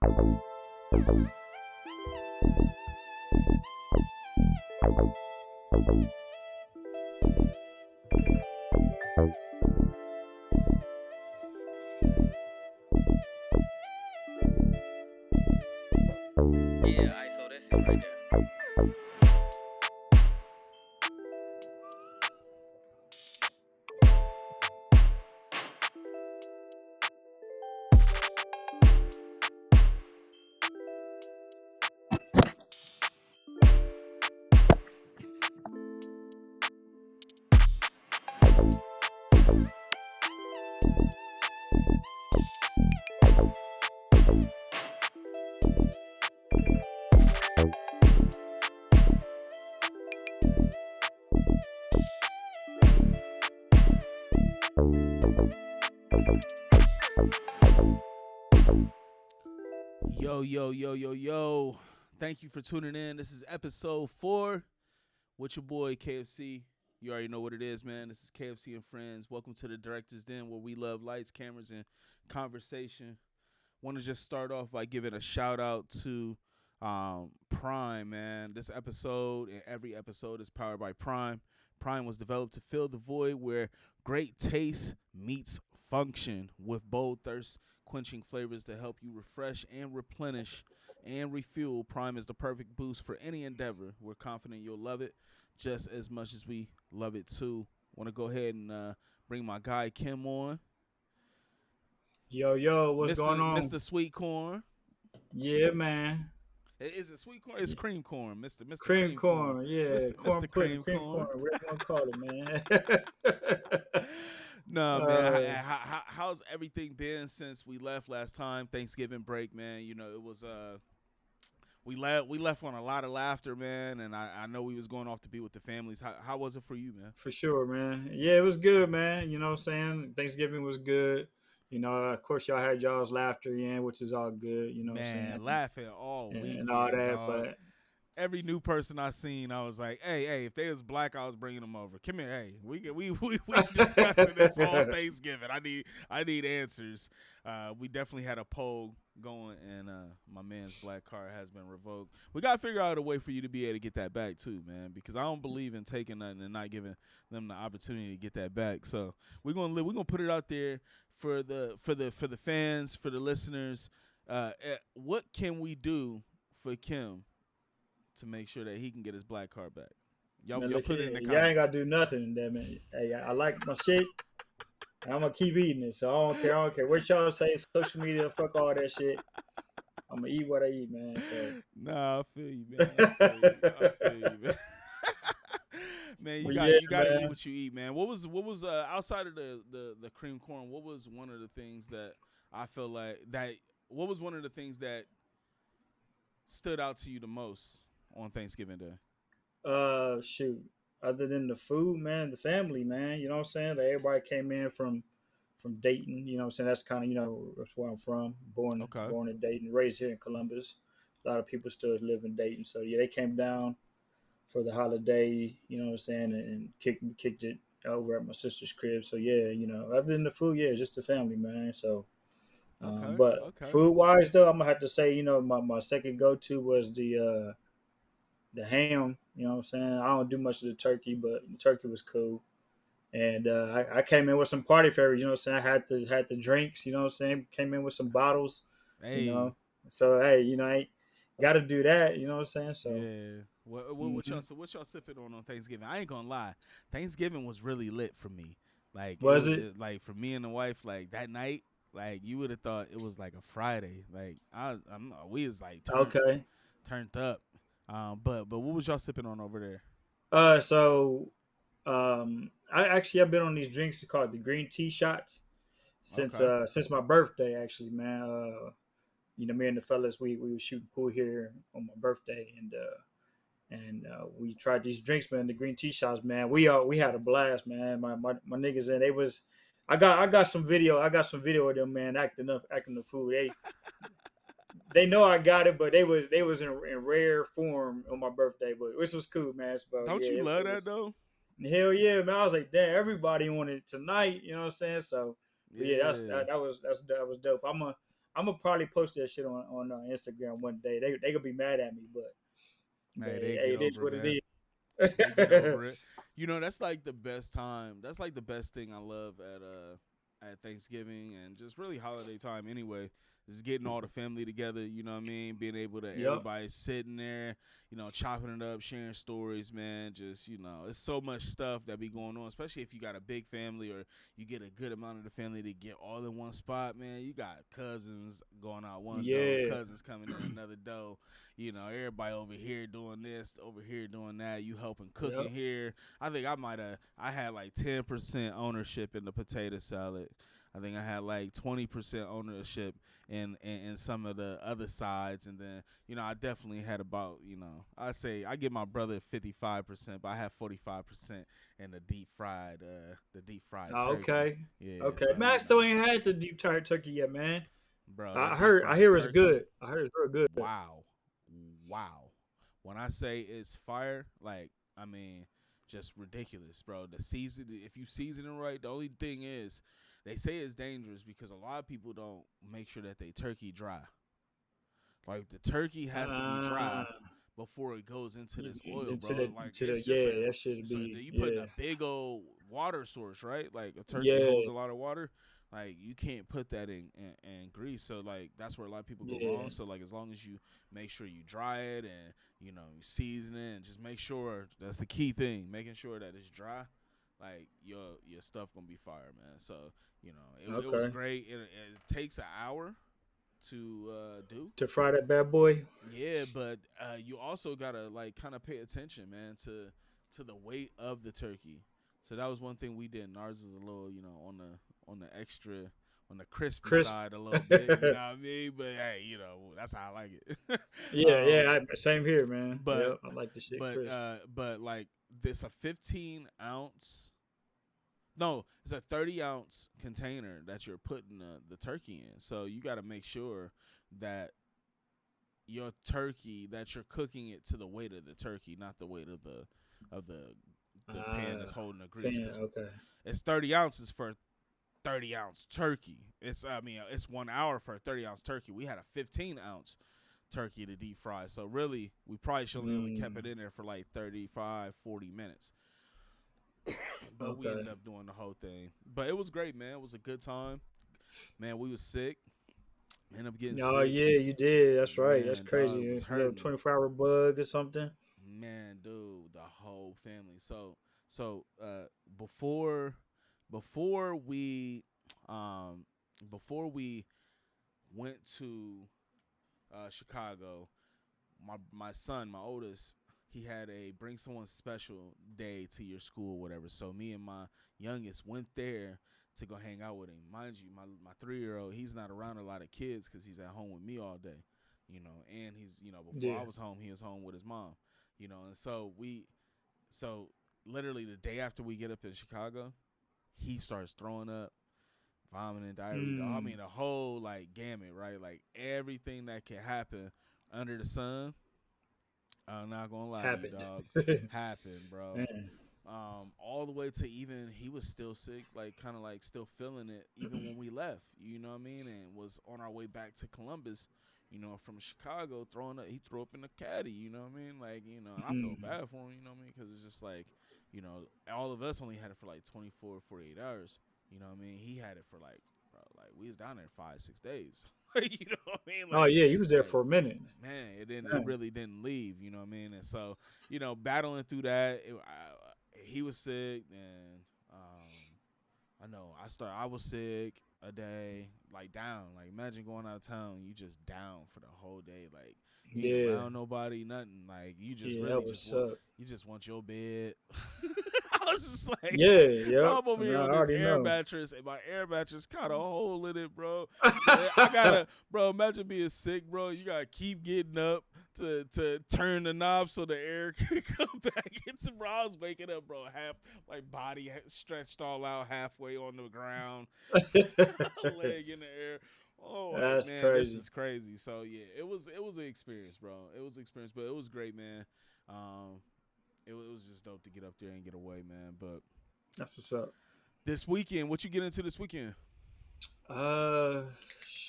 Yeah, I so that's it right there. Yo, yo, yo, yo, yo. Thank you for tuning in. This is episode 4 with your boy KFC. You already know what it is, man. This is KFC and Friends. Welcome to the Director's Den, where we love lights, cameras, and conversation. Want to just start off by giving a shout out to Prime, man. This episode and every episode is powered by Prime. Prime was developed to fill the void where great taste meets function, with bold thirst-quenching flavors to help you refresh and replenish and refuel. Prime is the perfect boost for any endeavor. We're confident you'll love it just as much as we love it too. Want to go ahead and bring my guy Kim on. Yo, what's going on? Mr. Sweet Corn. Yeah, man. Is it sweet corn? It's cream corn, Mr. Cream corn, yeah. Mr. Pudding, Cream cream corn. whatever you want to call it, man. No, man. How's everything been since we left last time? Thanksgiving break, man. You know, it was we left on a lot of laughter, man, and I know we was going off to be with the families. How was it for you, man? For sure, man. Yeah, it was good, man. You know what I'm saying? Thanksgiving was good. You know, of course, y'all had y'all's laughter in, which is all good. You know what I'm saying? Man, laughing all week and all that, dog. but every new person I seen, I was like, hey, if they was black, I was bringing them over. Come here, hey, we discussing this all Thanksgiving. I need answers. We definitely had a poll going, and my man's black card has been revoked. We gotta figure out a way for you to be able to get that back too, man, because I don't believe in taking nothing and not giving them the opportunity to get that back. So we're gonna put it out there for the fans, for the listeners. What can we do for Kim to make sure that he can get his black card back? Y'all put it in the comments. Y'all ain't got to do nothing, that man. Hey, I like my shit. I'm going to keep eating it, so I don't care what y'all say, social media, fuck all that shit. I'm going to eat what I eat, man. So. Nah, I feel you, man. I feel you, man. Man, you gotta eat what you eat, man. What was outside of the cream corn, what was one of the things that I feel like what was one of the things that stood out to you the most on Thanksgiving Day? Shoot. Other than the food, man, the family, man. You know what I'm saying? Like, everybody came in from Dayton. You know what I'm saying? That's kind of, that's where I'm from. Born in Dayton, raised here in Columbus. A lot of people still live in Dayton. So, yeah, they came down for the holiday, you know what I'm saying, and kicked it over at my sister's crib. So, yeah, other than the food, yeah, just the family, man. So, but food-wise, though, I'm going to have to say, my second go-to was the ham. You know what I'm saying? I don't do much of the turkey, but the turkey was cool. And I came in with some party favors. You know what I'm saying? I had the drinks. You know what I'm saying? Came in with some bottles. Hey. You know, so hey, I got to do that. You know what I'm saying? So yeah. What y'all sipping on Thanksgiving? I ain't gonna lie. Thanksgiving was really lit for me. Like was it? Like for me and the wife, like that night, like you would have thought it was like a Friday. Like we was like turned up. But what was y'all sipping on over there? I've been on these drinks called the green tea shots since my birthday, actually, man. Me and the fellas, we were shooting pool here on my birthday, and we tried these drinks, man. The green tea shots, man. We had a blast, man. My niggas, and they was. I got some video. I got some video of them, man, acting the fool. They know I got it, but they was in rare form on my birthday, but this was cool, man. So, don't you love that though? Hell yeah, man! I was like, damn, everybody wanted it tonight. You know what I'm saying? So, yeah, that was dope. I'm gonna probably post that shit on Instagram one day. They gonna be mad at me, but Hey, they hey, get it is over it, what it man. is. They get over it. You know, that's like the best time. That's like the best thing I love at Thanksgiving and just really holiday time anyway. Just getting all the family together, you know what I mean? Being able to Yep. everybody sitting there, you know, chopping it up, sharing stories, man. Just, you know, it's so much stuff that be going on, especially if you got a big family or you get a good amount of the family to get all in one spot, man. You got cousins going out one door, Yeah. cousins coming in another door. You know, everybody over here doing this, over here doing that. You helping cooking Yep. here. I think I had like 10% ownership in the potato salad. I think I had like 20% ownership in some of the other sides, and then you know I definitely had about I say I give my brother 55%, but I have 45% in the deep fried Oh, turkey. okay. Yeah, Okay. so Man, I still ain't had the deep fried turkey yet, man. bro, that I deep heard. I fried hear it's turkey. good. I heard it's real good. Wow. Wow. When I say it's fire, like, I mean, just ridiculous, bro. The season, if you season it right, the only thing is, they say it's dangerous because a lot of people don't make sure that they turkey dry. Like, the turkey has to be dry Ah, before it goes into this oil, into bro. Like, the it's just yeah, that should so be you put in yeah, a big old water source, right? Like, a turkey holds yeah, a lot of water. Like, you can't put that in grease. So, like, that's where a lot of people go yeah. wrong. So, like, as long as you make sure you dry it and, you know, you season it and just make sure, that's the key thing, making sure that it's dry. Like, your stuff gonna be fire, man. So, you know, it was Okay. great. It takes an hour to do. To fry that bad boy. Yeah, but you also gotta like kind of pay attention, man, to the weight of the turkey. So that was one thing we did. Ours was a little, on the extra, on the crispy Crisp. side a little bit. You know what I mean? But hey, that's how I like it. Yeah, um, yeah. Same here, man. but Yep, I like the shit but crisp. but like this a 15-ounce. No, it's a 30-ounce container that you're putting the turkey in. So you got to make sure that your turkey that you're cooking it to the weight of the turkey, not the weight of the pan that's holding the grease. Because Okay. it's 30 ounces for 30-ounce turkey. It's 1 hour for a 30-ounce turkey. We had a 15-ounce turkey to deep fry. So really, we probably should only kept it in there for like 35, 40 minutes. But we Okay. ended up doing the whole thing. But it was great, man. It was a good time. Man, we was sick. Ended up getting Oh sick. yeah, you did. That's right. That's Man, dog was crazy. A little hurting. 24-hour bug or something. Man, dude, the whole family. So before before we um before we went to Chicago, my son, my oldest, he had a bring someone special day to your school, whatever. So me and my youngest went there to go hang out with him. Mind you, my 3-year-old, he's not around a lot of kids because he's at home with me all day, and he's, before Yeah. I was home, he was home with his mom, and so literally the day after we get up in Chicago, he starts throwing up, vomiting, diarrhea. I Mm. mean, the whole like gamut, right? Like everything that can happen under the sun. I'm not gonna lie to you, Happened. dog. Happened, bro. Man. All the way to even he was still sick, like kind of like still feeling it, even when we left. You know what I mean? And was on our way back to Columbus. From Chicago, throwing up. He threw up in the caddy. You know what I mean? Like, and I felt Mm. bad for him. You know what I mean? Because it's just like, all of us only had it for like 24, 48 hours. You know what I mean? He had it for like, bro, like we was down there 5, 6 days. You know what I mean? Oh yeah, you was there for a minute. Man, it Man. really didn't leave. You know what I mean? And so, battling through that, he was sick, and I know I was sick a day, like down. Like imagine going out of town, you just down for the whole day. Like you ain't Yeah. around nobody, nothing. Like you just Yeah, that really would just want suck. your bed. I was just like, Yeah, bro, yep. I'm over And here I on this already air know. mattress, and my air mattress caught a hole in it, bro. So I gotta, bro. Imagine being sick, bro. You gotta keep getting up to turn the knob so the air can come back into. Bro, I was waking up, bro, half like body stretched all out, halfway on the ground, leg in the air. Oh, like That's man, this crazy. is crazy. So yeah, it was an experience, bro. It was an experience, but it was great, man. It was just dope to get up there and get away, man. But That's what's up. this weekend, what you get into this weekend? Uh,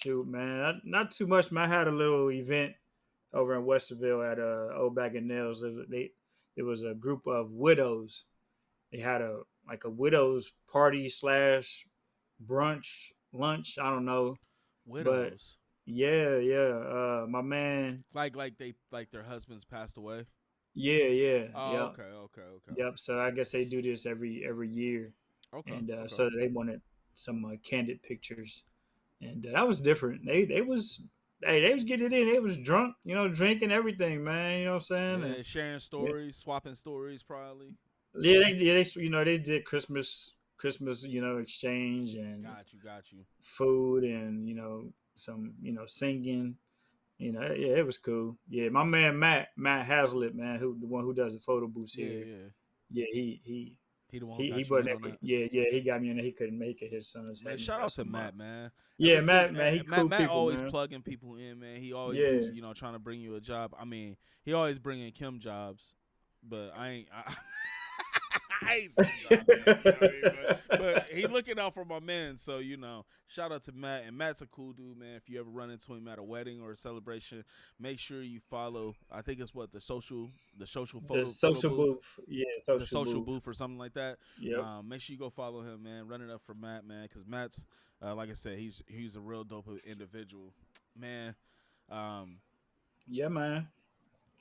Shoot, man, not too much. Man, I had a little event over in Westerville at Old Bag and Nails. There was a group of widows. They had a widows party slash brunch lunch. I don't know, but Widows. yeah. My man. Like they like their husbands passed away. Yeah. Oh, Yep. okay. Yep. So I guess they do this every year, Okay, and okay. so they wanted some candid pictures, and that was different. They was getting it in. They was drunk, drinking everything, man. You know what I'm saying? Yeah, And sharing yeah, stories, swapping stories, probably. they did Christmas exchange and Got you. food and some singing. Yeah, it was cool. Yeah, my man Matt Hazlitt, man, who the one who does the photo booths here. Yeah. Yeah, He the one who he got you wasn't in on able. that. Yeah, he got me in there. He couldn't make it. His sons Man, had shout got out to some. Matt, man. Ever Yeah, since Man, he Matt, cool Matt people, always man. plugging people in, man. He always, Yeah. trying to bring you a job. I mean, he always bringing Kim jobs, but I ain't. I ain't some jobs yet, you know what I mean? But he looking out for my man, so shout out to Matt. And Matt's a cool dude, man. If you ever run into him at a wedding or a celebration, make sure you follow. I think it's what the social The photo social booth, booth. Yeah, the social social booth. booth or something like that. Yep. Make sure you go follow him, man. Run it up for Matt, man, because Matt's like I said, he's a real dope individual, man. Um, Yeah, man.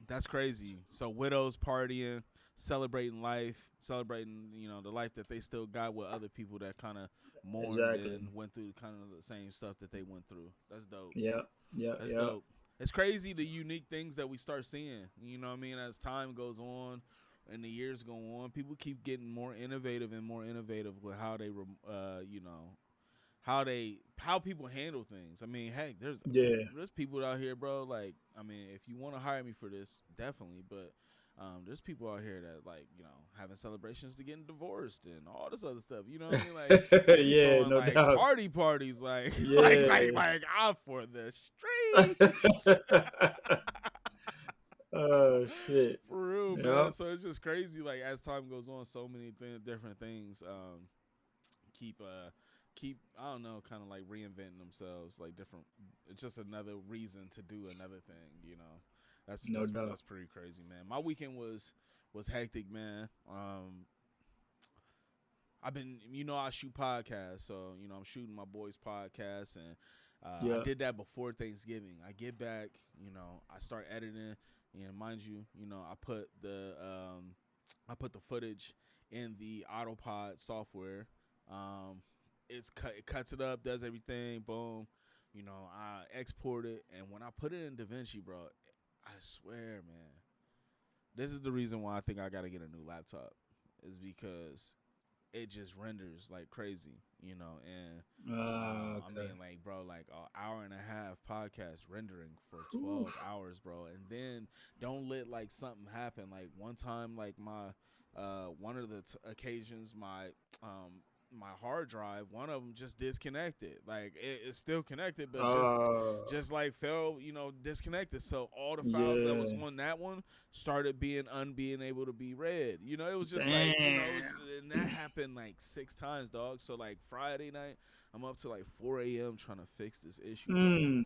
that's crazy. So widows partying, celebrating life, celebrating the life that they still got with other people that kind of mourned Exactly. and went through kind of the same stuff that they went through. That's dope. Yeah. Yeah. That's Yeah. dope. It's crazy the unique things that we start seeing. You know what I mean? As time goes on and the years go on, people keep getting more innovative and more innovative with how they, how people handle things. I mean, heck, Yeah. there's people out here, bro. Like, I mean, if you want to hire me for this, definitely. But there's people out here that like having celebrations to getting divorced and all this other stuff. You know what I mean? Like they be Yeah, throwing no like doubt. parties, like Yeah. out for the streets. Oh shit. For real, man. Yep. So it's just crazy. Like as time goes on, so many different things keep I don't know, kind of like reinventing themselves, like different. It's just another reason to do another thing. That's No doubt. that's pretty crazy, man. My weekend was hectic, man. I've been, I shoot podcasts, so I'm shooting my boys' podcast, and I Yeah. did that before Thanksgiving. I get back, I start editing, and mind you, I put the footage in the Autopod software. It cuts it up, does everything, boom. I export it, and when I put it in DaVinci, bro, I swear, man, this is the reason why I think I gotta get a new laptop, is because it just renders like crazy, and I Okay. mean, like, bro, like an hour and a half podcast rendering for 12 hours, bro, and then don't let like something happen. Like one time, like my one of the occasions, my hard drive, one of them just disconnected. Like it's still connected, but just like fell, disconnected. So all the files that was Yeah. on that one started being able to be read. It was just like, Damn. and that happened like 6 times, dog. So like Friday night, I'm up to like 4 a.m. trying to fix this issue, bro. Mm.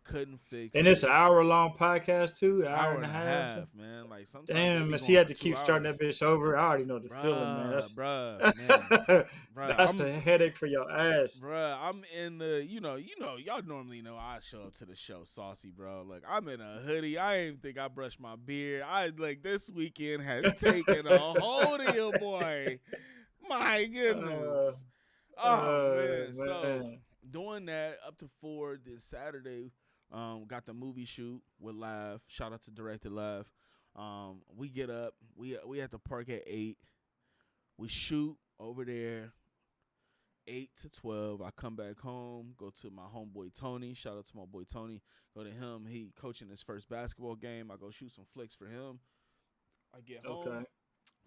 Couldn't fix And it. it's an hour-long podcast too, an hour Hour and a and a half. half, man. Like sometimes they Damn, be and so you going had for to 2 keep starting hours. that bitch over. I already know the feeling, man. Man. That's I'm the headache for your ass. Bruh, I'm in the, y'all normally know I show up to the show saucy, bro. Like, I'm in a hoodie. I ain't think I brushed my beard. This weekend has taken a hold of you, boy. My Uh, goodness. Oh, man. So, man. doing that up to 4 this Saturday, got the movie shoot with Live. Shout out to Director Live. We get up. We at the park at 8. We shoot over there. 8 to 12, I come back home, go to my homeboy Tony. Shout out to my boy Tony. Go to him. He coaching his first basketball game. I go shoot some flicks for him. I get home, Okay.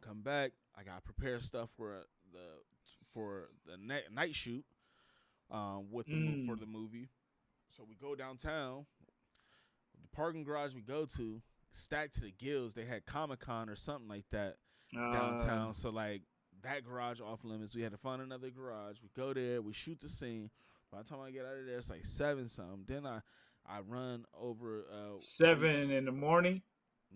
come back. I got to prepare stuff for the night shoot for the movie. So we go downtown. The parking garage we go to, stacked to the gills. They had Comic-Con or something like that downtown. So like, that garage off limits. We had to find another garage. We go there. We shoot the scene. By the time I get out of there, it's like 7 something. Then I run over. 7 in the morning.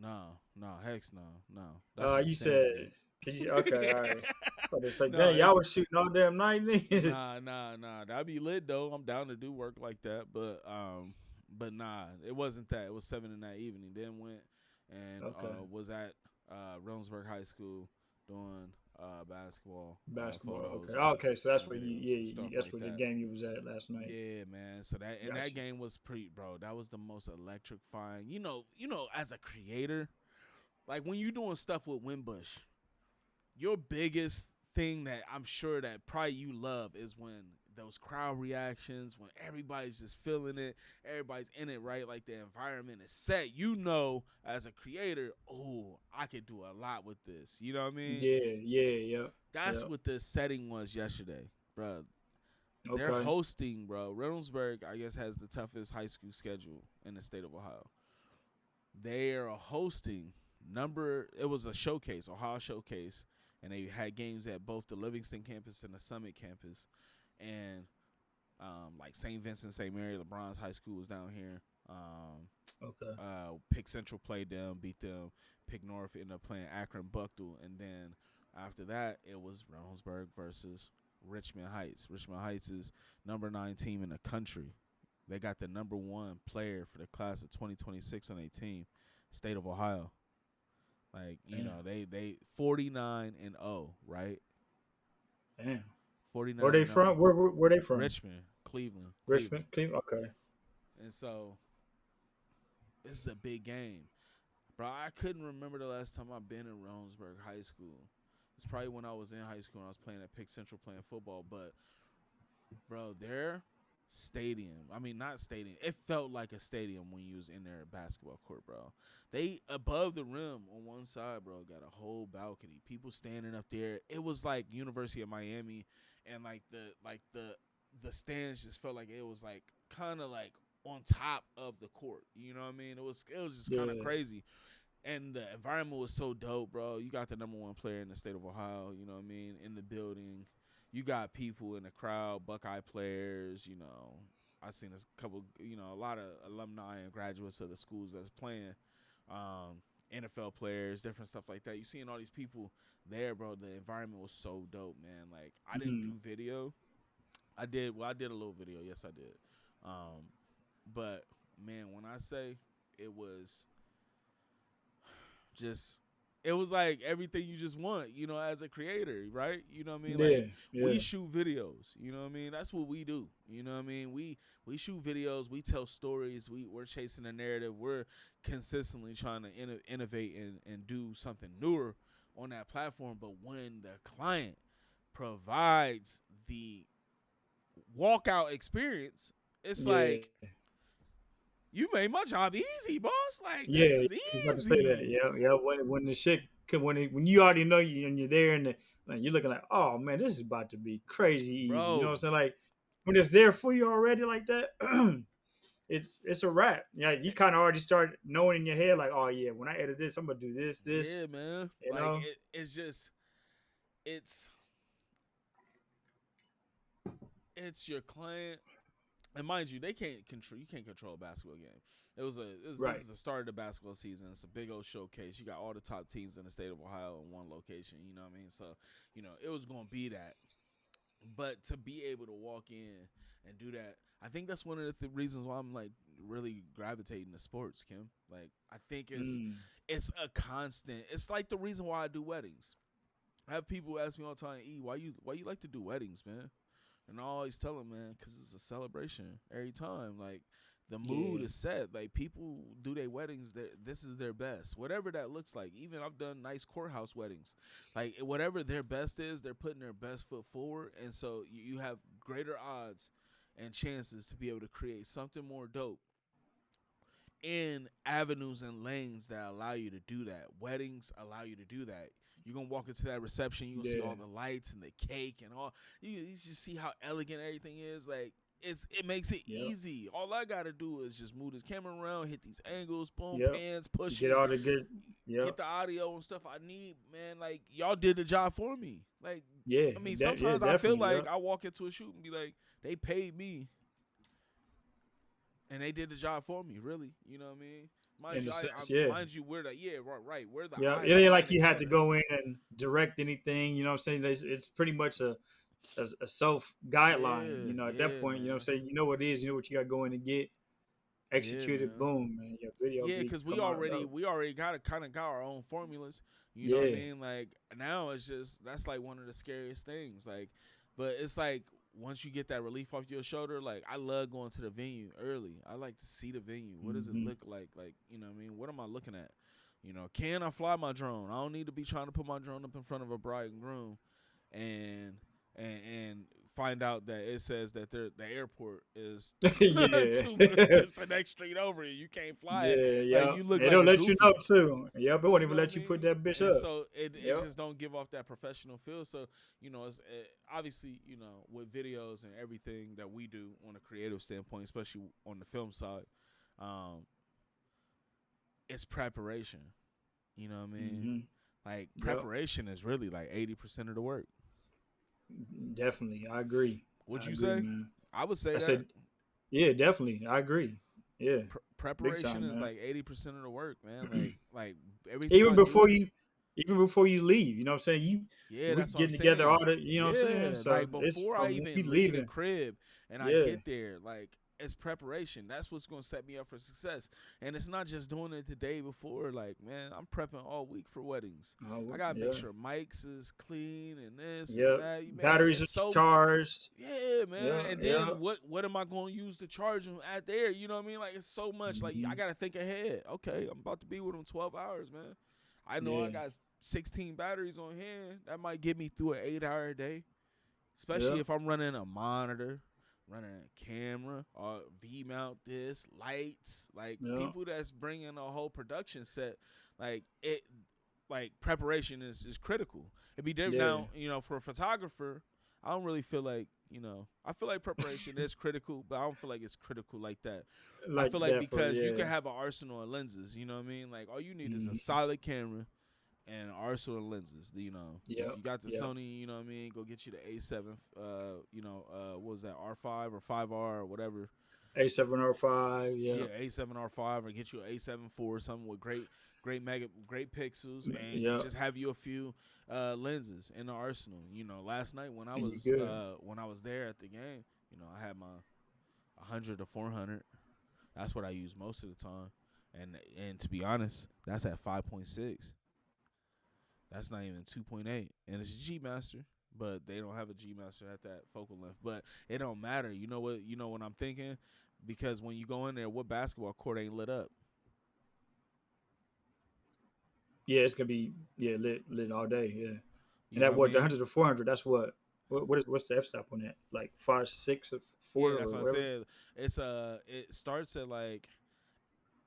No, heck no. That's You said, insanity. okay, all right. But it's like, No, dang, y'all it's was shooting all damn night. nah. That'd be lit though. I'm down to do work like that, but nah, it wasn't that. It was 7 in that evening. Then went and Okay. was at Reynoldsburg High School doing basketball, Basketball. photos, Okay. So that's and where videos, stuff that's like where the that. game you was at last night. Yeah, man. So that Gotcha. game was bro. That was the most electrifying. You know, as a creator, like when you doing stuff with Wimbush, your biggest thing that I'm sure that probably you love is when those crowd reactions, when everybody's just feeling it, everybody's in it, right? Like the environment is set. You know, as a creator, oh, I could do a lot with this. You know what I mean? Yeah. That's what the setting was yesterday, bro. They're Okay. hosting, bro. Reynoldsburg, I guess, has the toughest high school schedule in the state of Ohio. They are hosting it was a showcase, Ohio showcase, and they had games at both the Livingston campus and the Summit campus. And like St. Vincent, St. Mary, LeBron's high school was down here. Okay. Pick Central played them, beat them. Pick North ended up playing Akron Buckle. And then after that, it was Reynoldsburg versus Richmond Heights. Richmond Heights is number 9 team in the country. They got the number 1 player for the class of 2026 on their team, state of Ohio. Like, you know, they 49-0, right? Damn. 49. Where they from? Where they from? Richmond, Cleveland. Richmond, Cleveland. Okay. And so this is a big game. Bro, I couldn't remember the last time I've been in Reynoldsburg High School. It's probably when I was in high school and I was playing at Pick Central playing football. But, bro, their stadium, I mean, not stadium, it felt like a stadium when you was in their basketball court, bro. They, above the rim on one side, bro, got a whole balcony. People standing up there. It was like University of Miami, and like the stands just felt like it was like kind of like on top of the court. You know what I mean? It was just kind of crazy. And the environment was so dope, bro. You got the number 1 player in the state of Ohio, you know what I mean, in the building. You got people in the crowd, Buckeye players, you know. I've seen a couple, you know, a lot of alumni and graduates of the schools that's playing, NFL players, different stuff like that. You seeing all these people there, bro. The environment was so dope, man. Like, I didn't do video. I did a little video. Yes, I did. But, man, when I say it was just, it was like everything you just want, you know, as a creator, right? You know what I mean? Like, we shoot videos, you know what I mean? That's what we do, you know what I mean? We shoot videos, we tell stories, we're chasing a narrative, we're consistently trying to innovate and do something newer on that platform. But when the client provides the walkout experience, it's like, you made my job easy, boss. Like, this is easy. I was about to say that. Yeah. When the shit, when you already know and you're there and you're looking like, oh man, this is about to be crazy easy. Bro. You know what I'm saying? Like when it's there for you already like that, it's a wrap. Yeah, you kind of already start knowing in your head like, oh yeah, when I edit this, I'm gonna do this. Yeah, man. You like know? it's just, it's your client. And mind you, you can't control a basketball game. This is the start of the basketball season. It's a big old showcase. You got all the top teams in the state of Ohio in one location. You know what I mean? So, you know, it was going to be that. But to be able to walk in and do that, I think that's one of the reasons why I'm like really gravitating to sports, Kim. Like, I think it's a constant. It's like the reason why I do weddings. I have people ask me all the time, E, why you like to do weddings, man? And I always tell them, man, because it's a celebration every time. Like, the mood is set. Like, people do their weddings. This is their best. Whatever that looks like. Even I've done nice courthouse weddings. Like, whatever their best is, they're putting their best foot forward. And so you have greater odds and chances to be able to create something more dope in avenues and lanes that allow you to do that. Weddings allow you to do that. You're going to walk into that reception. You're going to see all the lights and the cake and all. You just see how elegant everything is. Like, it makes it Yep. easy. All I gotta do is just move this camera around, hit these angles, boom, Yep. pans, You get pushes, all the good. Yep. get the audio and stuff I need, man. Like, y'all did the job for me. Like, Yeah. I mean, Yeah, sometimes I feel definitely. like Yep. I walk into a shoot and be like, they paid me and they did the job for me, really. You know what I mean? In a sense, yeah. Mind you, we're the right. We're the Yeah, eye it ain't behind like the you had to camera. go in and direct anything. You know what I'm saying? It's pretty much a self guideline. You know, at that Yeah, point, you know what I'm man. saying? You know what it is. You know what you got to go in and get. Yeah, Execute it. man. Boom, man. Your video Yeah, be because we come out. already got our own formulas. You know what I Yeah. mean? Like, now it's just, that's like one of the scariest things. Like, but it's like once you get that relief off your shoulder, like, I love going to the venue early. I like to see the venue. What does it Mm-hmm. look like? Like, you know what I mean? What am I looking at? You know, can I fly my drone? I don't need to be trying to put my drone up in front of a bride and groom and and find out that it says that the airport is Yeah. just the next street over. You can't fly it. Yeah, Like, yeah. you look They like don't a let you know goofy. too. Yep, they won't You even know what let I you put mean? that bitch And up. so it Yep. just don't give off that professional feel. So, you know, it's obviously, you know, with videos and everything that we do on a creative standpoint, especially on the film side, it's preparation. You know what I mean? Mm-hmm. Like, Yep. preparation is really like 80% of the work. Definitely. I agree. Would I you agree, say? man. I would say I that. said, yeah, definitely. I agree. Yeah. Big Preparation time, is man. like 80% of the work, man. Like everything even I do. before you even before you leave, you know what I'm saying? Yeah, We that's what I'm getting together saying. all the, you know what I'm saying? Yeah, So like it's before I from when we even leave the leaving. crib and I Yeah. get there, like, it's preparation. That's what's gonna set me up for success. And it's not just doing it the day before. Like, man, I'm prepping all week for weddings. I gotta make Yeah. sure mics is clean and this and Yep. that. Man, Batteries it's are so, charged. yeah, man. Yeah, And then yeah. what am I gonna use to charge them at there? You know what I mean? Like, it's so much. Like, I Hmm. gotta think ahead. Okay, I'm about to be with them 12 hours, man. I know I Yeah. got 16 batteries on hand. That might get me through an 8-hour day, especially Yeah. if I'm running a monitor, running a camera, or V-mount this, lights. Like, Yeah. people that's bringing a whole production set, like, it, like, preparation is critical. It'd be different Yeah. now, you know, for a photographer. I don't really feel like, you know, I feel like preparation is critical, but I don't feel like it's critical like that. I Like feel like that for, because you yeah. can have an arsenal of lenses, you know what I mean? Like, all you need is a Hmm. solid camera and arsenal of lenses. You know, if Yep. you got the Yep. Sony, you know what I mean, go get you the A7. You know, what was that, R5 or 5R or whatever? A705. Yeah, Yep. A7R5, or get you an A7 IV or something with great pixels, and Yep. just have you a few lenses in the arsenal. You know, last night And you good. when I was there at the game, you know, I had my 100 to 400. That's what I use most of the time, and to be honest, that's at 5.6. That's not even 2.8, and it's a G Master, but they don't have a G Master at that focal length. But it don't matter. You know what? You know what I'm thinking, because when you go in there, what basketball court ain't lit up? Yeah, it's gonna be, yeah, lit all day. Yeah. And You know that what I what, the mean? 100 to 400? That's what's the f stop on that? Like 5, 6, or Yeah, 4 that's or what I whatever. said. It starts at like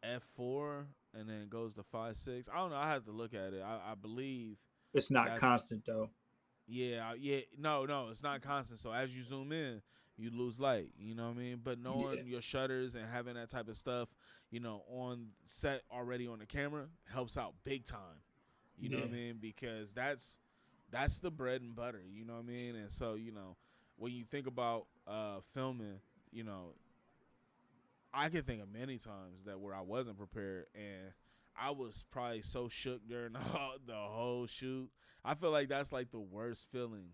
F4 and then goes to 5.6. I don't know. I have to look at it. I believe It's not that's, constant though. yeah. No, it's not constant. So as you zoom in, you lose light. You know what I mean? But Yeah. knowing your shutters and having that type of stuff, you know, on set already on the camera helps out big time. You know Yeah. what I mean? Because that's the bread and butter. You know what I mean? And so, you know, when you think about filming, you know, I can think of many times that where I wasn't prepared, and I was probably so shook during the whole shoot. I feel like that's like the worst feeling,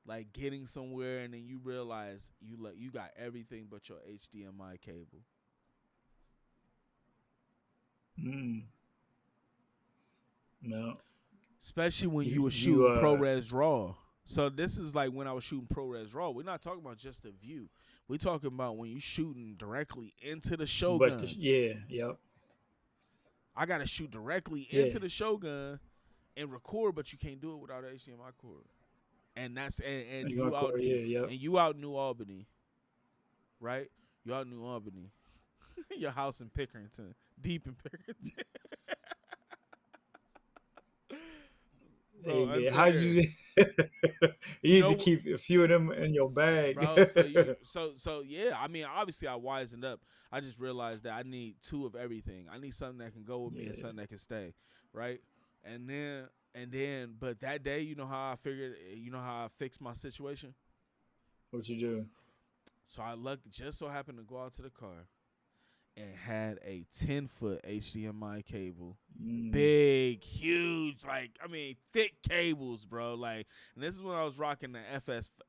like getting somewhere and then you realize you got everything but your HDMI cable. Mm. No. Especially when you You were you shooting ProRes RAW. So this is like when I was shooting ProRes RAW. We're not talking about just the view. We're talking about when you shooting directly into the but Shogun. yeah, yep. I gotta shoot directly Yeah. into the Shogun and record, but you can't do it without an HDMI cord. And that's and You going core, yeah, yep. you out in New Albany, right? You out in New Albany. Your house in Pickerington, deep in Pickerington. bro, Hey man, how'd unfair. you? You You need to know, keep a few of them in your bag. bro. So yeah. I mean, obviously, I wisened up. I just realized that I need two of everything. I need something that can go with me and Yeah. something that can stay, right? And then, but that day, you know how I figured, you know how I fixed my situation. What you do? So I just so happened to go out to the car and had a 10-foot HDMI cable. Mm, Big, huge, like, I mean, thick cables, bro. Like, and this is when I was rocking the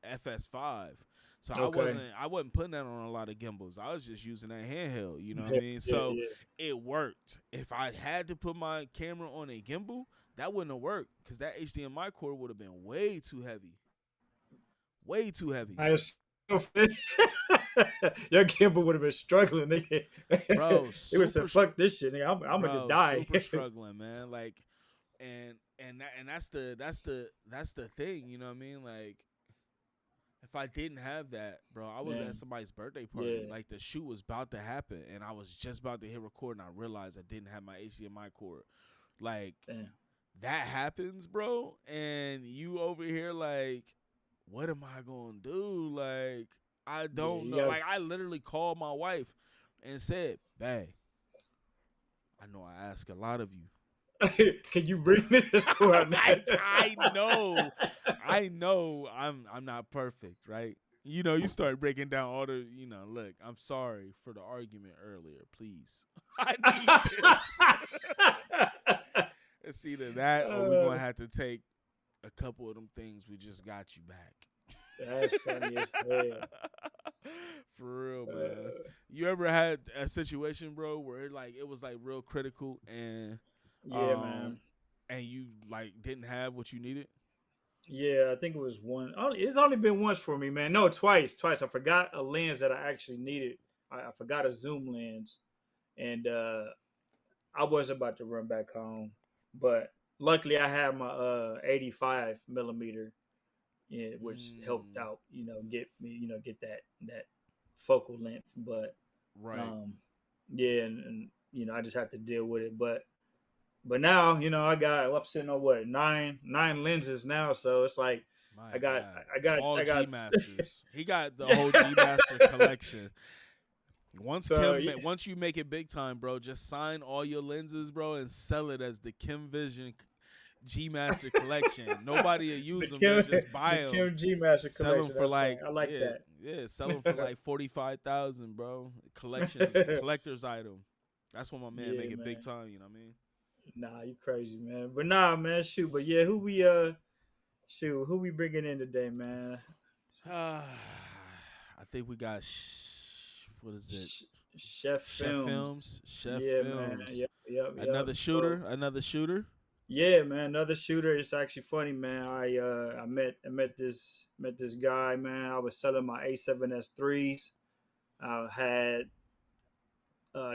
FS5. So okay. I wasn't putting that on a lot of gimbals. I was just using that handheld, you know what I Yeah, mean? yeah, So yeah. it worked. If I had to put my camera on a gimbal, that wouldn't have worked because that HDMI cord would have been way too heavy. Way too heavy. I was so your Kimber would have been struggling, nigga. Bro, He would have said, "Fuck this shit, nigga. I'm gonna just die." super struggling, man. Like, and that's the thing, you know what I mean? Like, if I didn't have that, bro, I was at Man, somebody's birthday party. yeah, Like, the shoot was about to happen, and I was just about to hit record, and I realized I didn't have my HDMI cord. Like, damn. that happens, bro, and you over here like, what am I gonna do? Like, I Yeah, don't you know. got. Like, I literally called my wife and said, "Babe, I know I ask a lot of you." Can you bring me this cord? Like, I know I'm not perfect, right? You know, you start breaking down all the, look, I'm sorry for the argument earlier. Please. I need this. It's either that or we're gonna have to take a couple of them things we just got you back. That's funny as hell. For real, man. Uh, You ever had a situation, bro, where it was like real critical yeah, um man. and you like didn't have what you needed? Yeah, I think it was one. It's only been once for me, man. No, twice. Twice. I forgot a lens that I actually needed. I forgot a zoom lens, and I was about to run back home, but luckily I had my 85 millimeter, yeah, which helped Mm, out. Get me, get that focal length. But right. um, yeah, and I just have to deal with it. But now, I'm sitting on what, nine lenses now, so it's like My I got God. I All G got Masters. He got the whole G Master collection. so yeah, Once you make it big time, bro, just sign all your lenses, bro, and sell it as the Kim Vision G Master collection. Nobody will the use them. They'll Kim just the buy them, Kim G Master sell them collection. for That's funny. like, I like yeah, that. yeah, sell them for like 45,000, bro. Collector's item. That's when my man Yeah, make it big man. time. You know what I mean? Nah, you crazy, man. But nah, man, shoot. But yeah, who we bringing in today, man? I think we got what is it? Sh- Chef Chef Films. Films. Chef Yeah, man. Films. Yep, yep, yep. Another So shooter. Another shooter. yeah, man, another shooter. It's actually funny, man. I met this guy, man. I was selling my A7S3s. I had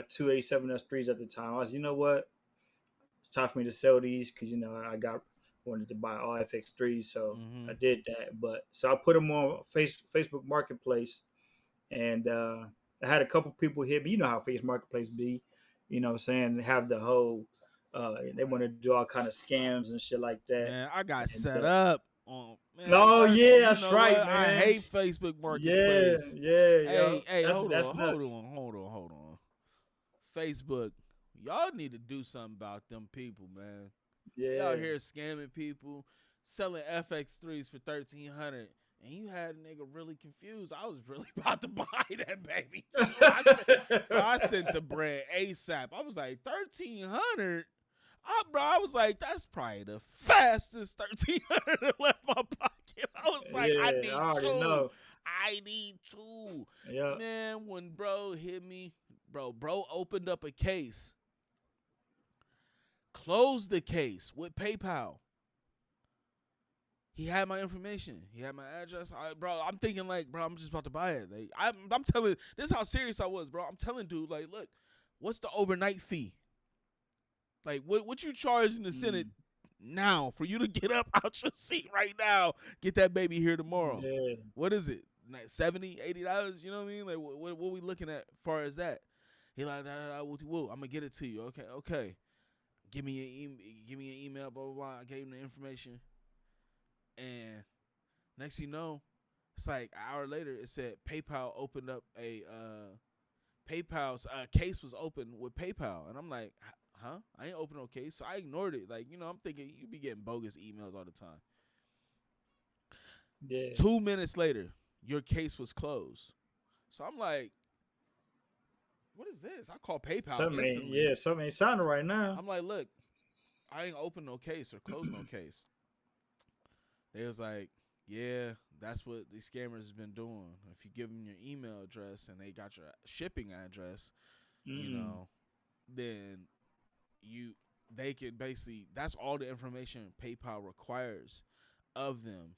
two A7S3s at the time. I was, you know what? It's time for me to sell these because I got wanted to buy all FX3s, so Mm-hmm. I did that. But so I put them on Facebook Marketplace, and I had a couple people hit me. You know how Facebook Marketplace be, saying they have the whole, they want to do all kind of scams and shit like that. Man, I got And set up on, man. oh What? yeah, You that's know right, what? I man. hate Facebook Yeah, Marketplace. yeah, yo, Hey, that's hold that's on, hold nuts. on, hold on, hold on. Facebook, y'all need to do something about them people, man. They out Yeah. here scamming people, selling FX3s for 1,300. And you had a nigga really confused. I was really about to buy that baby too. I sent the bread ASAP. I was like, 1,300? I was like, that's probably the fastest 1,300 that left my pocket. I was like, I Yeah, I need already two. know. I need two. Yeah. Man, when bro hit me, bro opened up a case, closed the case with PayPal. He had my information. He had my address. Bro, I'm thinking like, bro, I'm just about to buy it. Like, I'm telling, this is how serious I was, bro. I'm telling dude, like, look, what's the overnight fee? Like, what you charging to send it Mm, now for you to get up out your seat right now, get that baby here tomorrow? yeah. What is it? Like $70, $80? You know what I mean? Like, what we looking at as far as that? He like, nah, woo, I'm gonna get it to you. Okay. Give me an email, blah blah blah. I gave him the information. And next thing you know, it's like an hour later, it said PayPal opened up a PayPal's case was open with PayPal, and I'm like, huh? I ain't open no case, so I ignored it. Like, I'm thinking you be getting bogus emails all the time. Yeah. 2 minutes later, your case was closed. So I'm like, what is this? I call PayPal instantly. Something ain't sounding right now. I'm like, look, I ain't open no case or close no case. They was like, yeah, that's what these scammers has been doing. If you give them your email address and they got your shipping address, then they can basically, that's all the information PayPal requires of them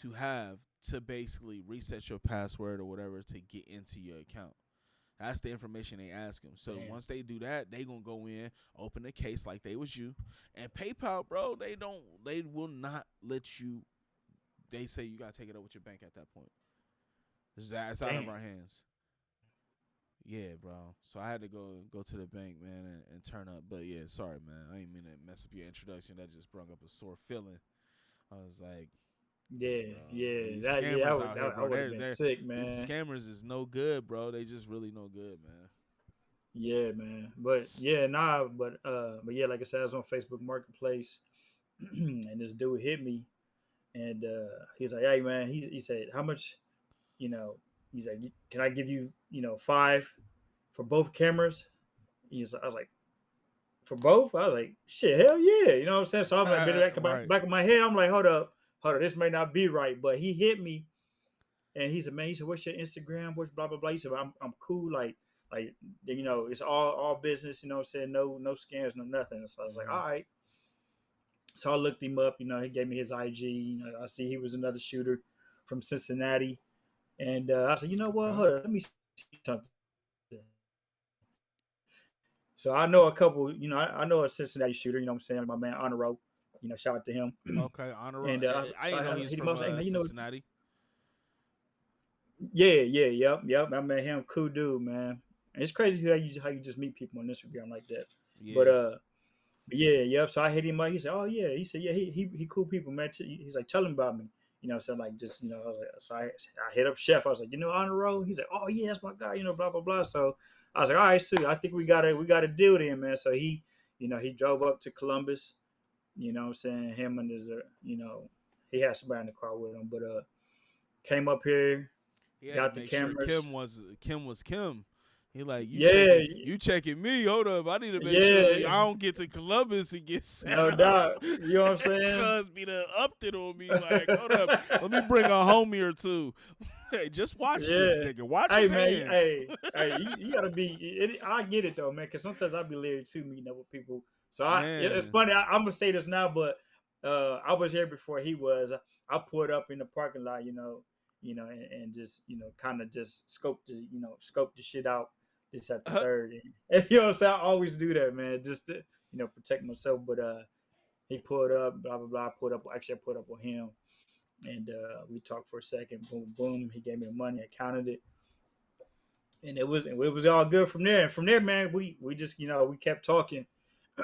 to have to basically reset your password or whatever to get into your account. That's the information they ask them. So once they do that, they gonna go in, open a case like they was you, and PayPal, bro, they will not let you. They say you gotta take it up with your bank at that point. It's out of our hands. Yeah, bro. So I had to go to the bank, man, and turn up. But yeah, sorry, man. I didn't mean to mess up your introduction. That just brought up a sore feeling. I was like, these scammers out here, bro. I would have been sick, man. These scammers is no good, bro. They just really no good, man. Yeah, man. But yeah, like I said, I was on Facebook Marketplace, and this dude hit me, and he's like, "Hey, man," he said, "How much?" He's like, "Can I give you, 5 for both cameras?" I was like, "For both?" I was like, "Shit, hell yeah!" You know what I'm saying? So I'm like, back of my head, I'm like, hold up, this may not be right, but he hit me. And he said, "Man," he said, "What's your Instagram? What's blah blah blah?" He said, I'm cool, like it's all business, you know what I'm saying? No scams, no nothing." So I was like, all right. So I looked him up, he gave me his IG. I see he was another shooter from Cincinnati. And I said, you know what, hold up, let me see something. So I know a couple, I know a Cincinnati shooter, you know what I'm saying? My man Honoro, shout out to him. Okay, Honoro. And I didn't know he was from Cincinnati. Yep. I met him, cool dude, man. And it's crazy how you just meet people on Instagram like that. Yeah. But yep. So I hit him up. He said, "Oh yeah." He said, "Yeah, he cool people, man." He's like, "Tell him about me." So like just I was like, so I hit up Chef. I was like, on the road. He's like, "Oh yeah, that's my guy." Blah blah blah. So I was like, "All right, Sue. I think we got a deal then, man." So he drove up to Columbus. You know what I'm saying? Him and his he had somebody in the car with him, but came up here. He had got to make the cameras. Sure Kim was Kim. He like, you checking me? Hold up, I need to make sure I don't get to Columbus and get set no up. doubt. You know what I'm saying? Cuz be done upped it on me. Like, hold up, let me bring a homie or two. Hey, just watch this nigga. Watch his hands. Hey, you gotta be. I get it though, man. Because sometimes I be leery too, meeting up with people. So it's funny. I'm gonna say this now, but I was here before he was. I pulled up in the parking lot, and just kind of just scope the shit out. This at the third, and you know what I'm saying? I always do that, man, just to protect myself. But he pulled up, blah blah blah. Actually, I pulled up with him, and we talked for a second. Boom, boom. He gave me the money. I counted it, and it was all good from there. And from there, man, we just we kept talking.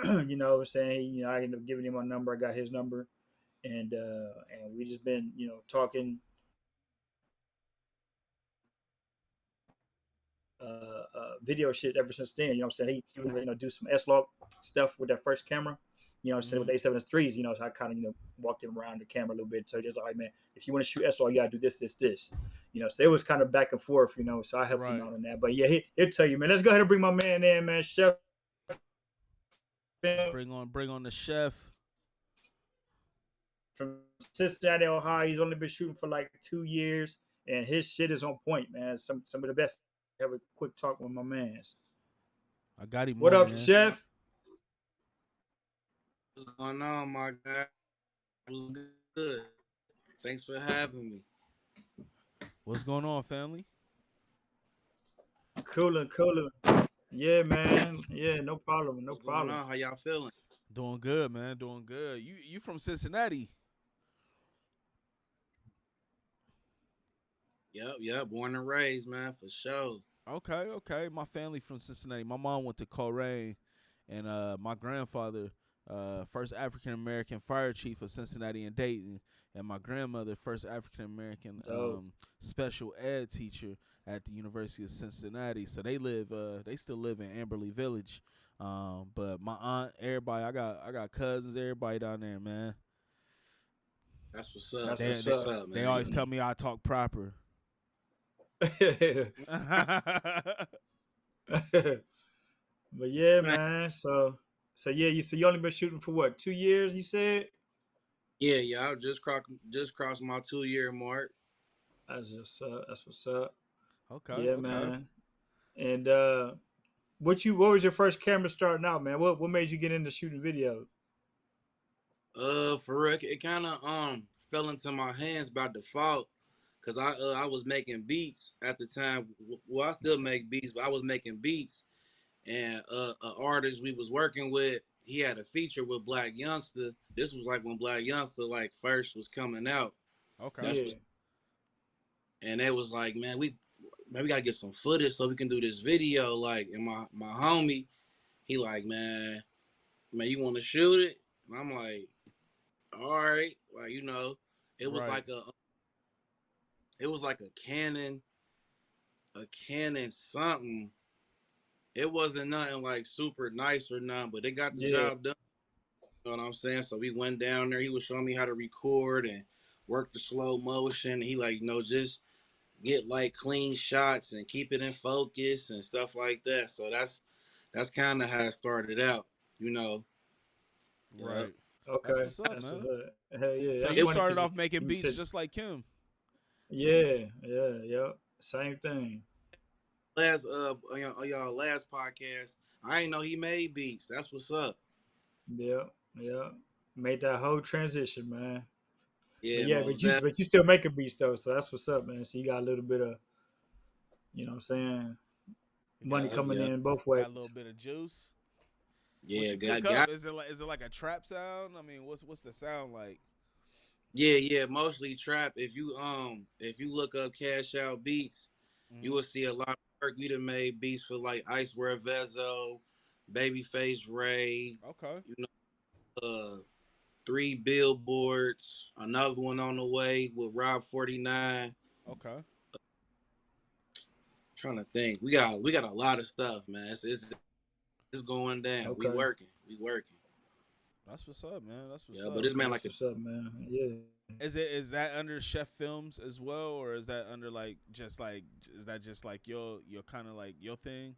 You know what I'm saying? I ended up giving him my number. I got his number, and we just been talking. Video shit ever since then. You know what I'm saying? He would do some S-Log stuff with that first camera. You know what I'm saying? With A7S3s, so I kind of, walked him around the camera a little bit. So just like, man, if you want to shoot S-Log, you got to do this. So it was kind of back and forth, so I helped him out on that. But yeah, he'll tell you, man, let's go ahead and bring my man in, man, Chef. Bring on the Chef. From Cincinnati, Ohio. He's only been shooting for like 2 years, and his shit is on point, man. Some of the best. Have a quick talk with my mans. I got him. What up, man. Chef? What's going on, my guy? What's good? Thanks for having me. What's going on, family? Cooler. Yeah, man. Yeah, no problem. What's going on? How y'all feeling? Doing good, man. Doing good. You from Cincinnati? Yep. Born and raised, man, for sure. Okay. My family from Cincinnati. My mom went to Coleraine, and my grandfather first African American fire chief of Cincinnati and Dayton, and my grandmother, first African American Dope. special ed teacher at the University of Cincinnati. So they still live in Amberley Village. But my aunt, everybody, I got cousins, everybody down there, man. That's what's up. That's They That's what's they, what's up. up, they man. always tell me I talk proper. But yeah, Man, man. So yeah, you only been shooting for what, 2 years? You said. yeah. I just crossed my 2 year mark. That's just that's what's up. Okay, Yeah, okay. man. And what was your first camera starting out, man? What made you get into shooting videos? For real, it kind of fell into my hands by default, cause I was making beats at the time. Well, I still make beats, but I was making beats, and an artist we was working with, he had a feature with Black Youngster. This was like when Black Youngster like first was coming out. Okay. That's Yeah. what, and they was like, man, we gotta get some footage so we can do this video. Like, and my homie, he like, man, you want to shoot it? And I'm like, all right, like it was Right. like a Canon something. It wasn't nothing like super nice or nothing, but they got the Yeah. job done. You know what I'm saying? So we went down there. He was showing me how to record and work the slow motion. He like, just get like clean shots and keep it in focus and stuff like that. So that's kind of how it started out. You know, yep. Right. That's Okay. what's up, That's what's man. up. Hell yeah. So That's you It funny started because off making you beats said, just like him. yeah. Same thing. last on y'all last podcast, I ain't know he made beats. That's what's up. Yeah. Yeah. Made that whole transition, man. But Yeah, yeah, most definitely. but you still making beats though, so that's what's up, man. So you got a little bit of, what I'm saying, You money Yep, coming yep. in both got a little ways. bit of juice. What Yeah, you pick got up? Is it like a trap sound? I mean, what's the sound like? yeah, mostly trap. If you look up Cash Out Beats, you Hmm. will see a lot of work. We done made beats for like Icewear Vezo, Babyface Ray, Okay. you know, 3 billboards, another one on the way with Rob 49. Okay. Trying to think. We got a lot of stuff, man. It's going down. We Okay. working. We working. That's what's up, man. That's what's Yeah, but up. this man That's like a what's up, man. Yeah. Is that under Chef Films as well, or is that under like is that just like your kind of like your thing?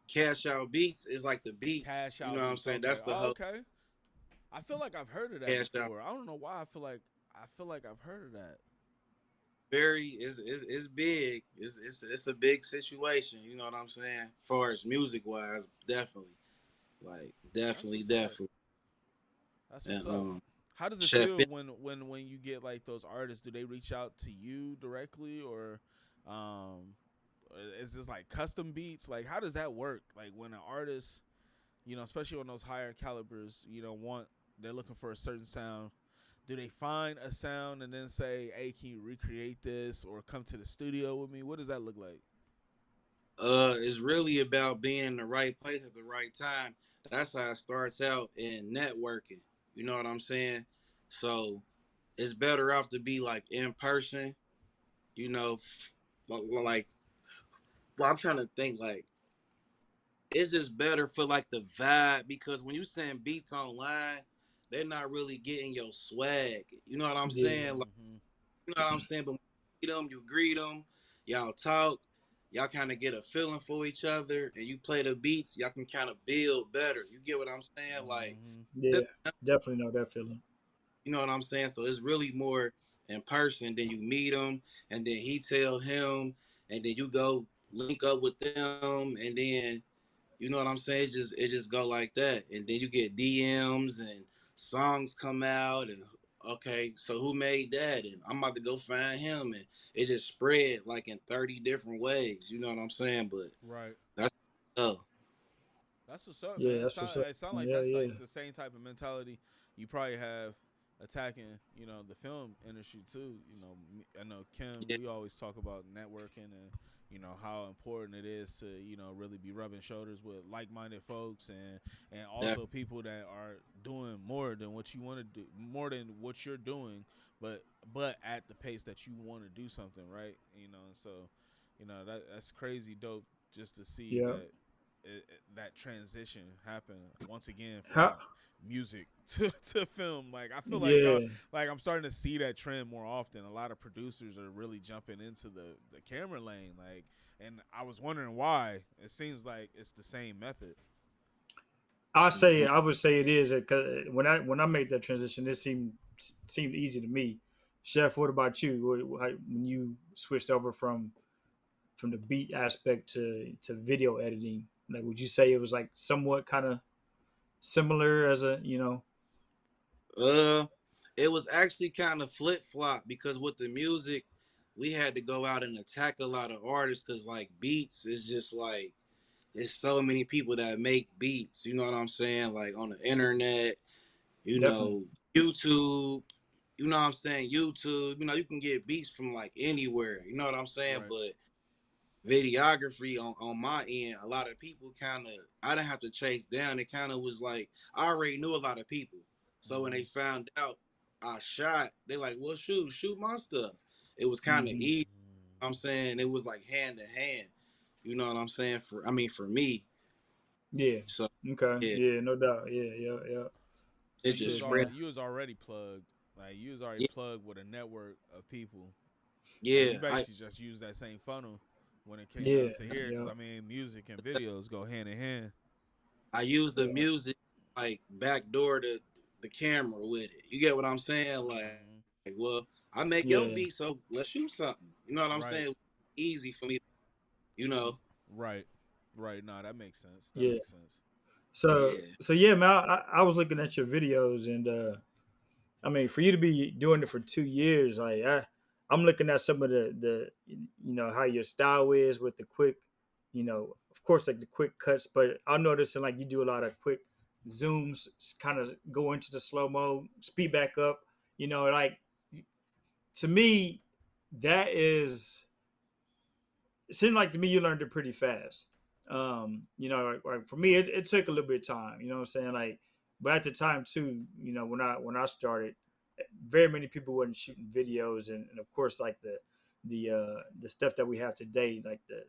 Cash Out Beats is like the beats. Cash You know Out what I'm Beats. saying? Okay. That's the Oh, whole okay. I feel like I've heard of that Cash Out. before. I don't know why. I feel like I've heard of that. Very is big. It's a big situation. You know what I'm saying? As far as music wise, definitely. Like That's definitely, what's up. definitely. That's And what's up. How does it Chef, feel when you get like those artists? Do they reach out to you directly, or um, is this like custom beats? Like, how does that work? Like when an artist, especially on those higher calibers, they're looking for a certain sound. Do they find a sound and then say, "Hey, can you recreate this?" or come to the studio with me? What does that look like? it's really about being in the right place at the right time. That's how it starts out in networking. You know what I'm saying? So it's better off to be like in person. You know, like well, I'm trying to think like it's just better for like the vibe because when you send beats online, they're not really getting your swag. You know what I'm Yeah. saying? Like, Hmm. you know what I'm saying? But when you greet them, y'all talk, y'all kind of get a feeling for each other, and you play the beats, y'all can kind of build better. You get what I'm saying? Like, Hmm. Yeah. Definitely know that feeling. you know what I'm saying? So it's really more in person. Then you meet him, and then he tell him, and then you go link up with them, and then you know what I'm saying? It just go like that, and then you get DMs and songs come out, and okay, so who made that? And I'm about to go find him, and it just spread like in 30 different ways. You know what I'm saying? But Right. that's oh That's what's up, Yeah, man. that's what's up. It sound like Yeah, that's yeah. like the same type of mentality you probably have. attacking, the film industry too. I know Kim. Yeah, We always talk about networking and how important it is to really be rubbing shoulders with like-minded folks and that, also people that are doing more than what you want to do, more than what you're doing, but at the pace that you want to do something, right? And so that's crazy dope just to see Yeah. that transition happen once again How? from music to film. Like I feel like Yeah. I'm starting to see that trend more often. A lot of producers are really jumping into the camera lane, like, and I was wondering why. It seems like it's the same method. I would say it is because when I made that transition, it seemed easy to me. Chef, what about you? When you switched over from the beat aspect to video editing, like would you say it was like somewhat kind of similar as a uh, it was actually kind of flip flop because with the music, we had to go out and attack a lot of artists because like beats is just like there's so many people that make beats. You know what I'm saying? Like on the internet, you definitely know, YouTube. You know what I'm saying? YouTube. You know, you can get beats from like anywhere. You know what I'm saying? Right. But videography on my end, a lot of people kind of I didn't have to chase down. It kind of was like I already knew a lot of people, so when they Mm-hmm. found out I shot, they like, well, shoot my stuff. It was kind of hmm easy. I'm saying it was like hand to hand. You know what I'm saying? For me, yeah. so Okay, yeah, yeah, no doubt, yeah. So it For you sure, just was spread. man. already plugged. Like you was already Yeah, plugged with a network of people. Like you yeah. basically just use that same funnel when it came Yeah, down to here, because yeah, I mean, music and videos go hand in hand. I use the yeah, music like backdoor the camera with it. You get what I'm saying? Like, Hmm. well, I make your beat, yeah, so let's shoot something. You know what I'm saying? Right, Easy for me, you know. right, right. No, that makes sense. That yeah. makes sense. So Yeah, so yeah, man. I was looking at your videos, and I mean, for you to be doing it for 2 years, like I'm looking at some of the how your style is with the quick, of course, like the quick cuts. But I'm noticing like you do a lot of quick zooms, kind of go into the slow mo, speed back up. Like to me, that is it seemed like to me you learned it pretty fast. Like for me, it took a little bit of time. You know what I'm saying? Like, but at the time too, when I started, very many people wasn't shooting videos, and of course, like the stuff that we have today, like the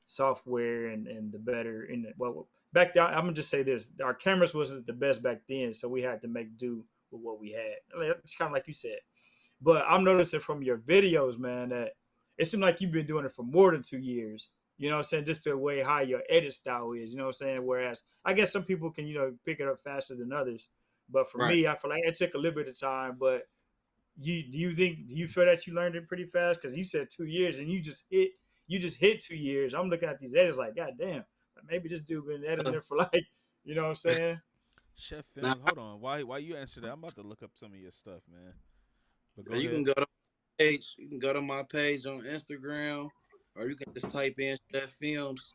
software and the better in it. Well, back then, I'm gonna just say this: our cameras wasn't the best back then, so we had to make do with what we had. It's kind of like you said. But I'm noticing from your videos, man, that it seems like you've been doing it for more than 2 years. You know what I'm saying? Just the way how your edit style is, you know what I'm saying? Whereas I guess some people can, pick it up faster than others. But for right. me, I feel like it took a little bit of time. But do you feel that you learned it pretty fast? Because you said 2 years and you just hit 2 years. I'm looking at these edits like, God damn, maybe this dude been editing Uh, it for like, you know what I'm saying? Chef now Films. Hold on. Why you answer that? I'm about to look up some of your stuff, man. But go you can ahead. go to my page. You can go to my page on Instagram, or you can just type in Chef Films.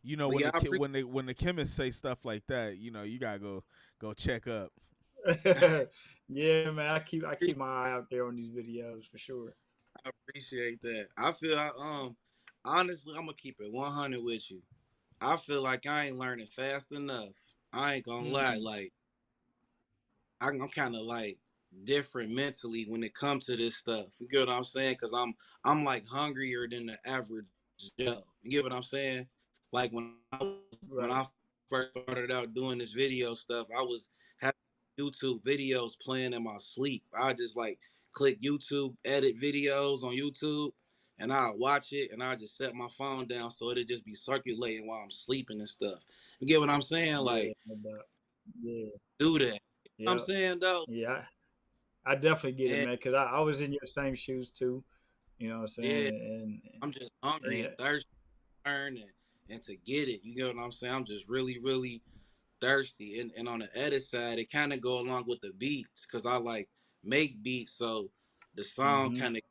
You know But when yeah, the I appreciate. when the chemists say stuff like that, you gotta go check up. Yeah, man. I keep my eye out there on these videos for sure. I appreciate that. I feel honestly, I'm gonna keep it 100 with you. I feel like I ain't learning fast enough. I ain't gonna lie. Mm, Like I'm kind of like different mentally when it comes to this stuff. You get what I'm saying? Because I'm like hungrier than the average Joe. You get what I'm saying? Like when right. I first started out doing this video stuff, I was having YouTube videos playing in my sleep. I just like click YouTube, edit videos on YouTube, and I watch it, and I just set my phone down so it'll just be circulating while I'm sleeping and stuff. You get what I'm saying? Yeah, Like no doubt. Yeah, do that. You know what I'm yeah, saying though. yeah. I definitely get it, And man. Because I was in your same shoes too. You know what I'm yeah, saying? I'm just hungry And and thirsty to learn and to get it. You get what I'm saying? I'm just really, really thirsty. And on the edit side, it kind of go along with the beats because I like make beats, so the song mm-hmm. kind of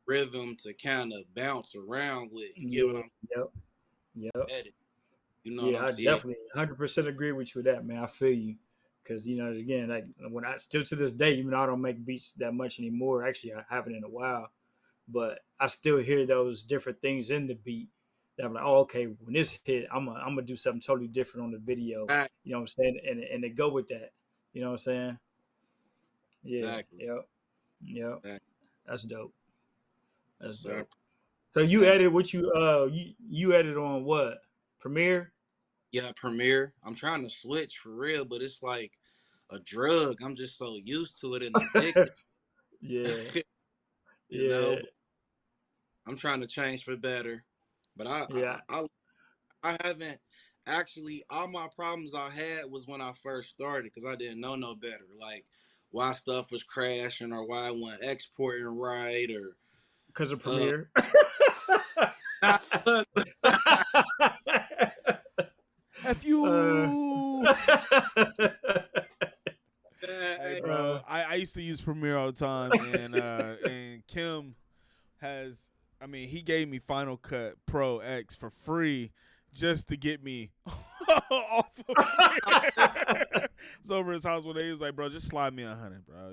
rhythm to kind of bounce around with. You get what Yeah, I'm yep, yep. edit. You know what Yeah, I'm I saying? definitely 100% agree with you with that, man. I feel you. because again, like when I still to this day, even though I don't make beats that much anymore, actually I haven't in a while, but I still hear those different things in the beat that I'm like, oh, okay, when this hit, I'm gonna do something totally different on the video. Exactly. You know what I'm saying? And they go with that. You know what I'm saying? Yeah. Exactly. Yep. Yep. Exactly. That's dope. Yes, That's sir. dope. So you That, edit what you edit on what? Premiere? yeah, Premiere. I'm trying to switch for real, but it's like a drug. I'm just so used to it and addicted. Yeah. you know, Yeah. but I'm trying to change for better. But Yeah. I haven't actually. All my problems I had was when I first started because I didn't know no better. Like why stuff was crashing or why I wasn't exporting right or Because of uh. Premiere. Nah, look, F uh, you. Hey, hey, bro, I used to use Premiere all the time, and Kim has, I mean, he gave me Final Cut Pro X for free just to get me off of Premiere. It's over his house one day. He was like, bro, just slide me 100, bro.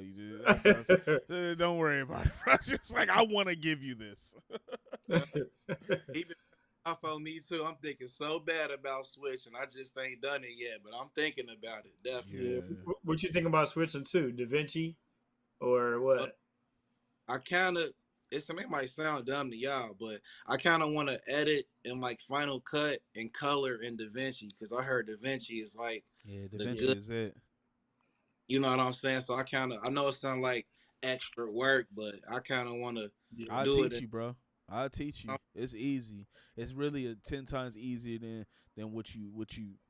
Don't worry about it, bro. Just like, I want to give you this. he been off on me too. I'm thinking so bad about switching. I just ain't done it yet, but I'm thinking about it definitely. Yeah. Yeah. What you think about switching to Da Vinci or Uh, what? I kind of it might sound dumb to y'all, but I kind of want to edit in like Final Cut and color in DaVinci because I heard DaVinci is like Yeah, Da the Vinci Yeah. good. is it. You know what I'm saying? So I know it sounds like extra work, but I kind of want to Yeah. I'll do it. teach you, bro. I'll teach you. It's easy. It's really 10 times easier than what you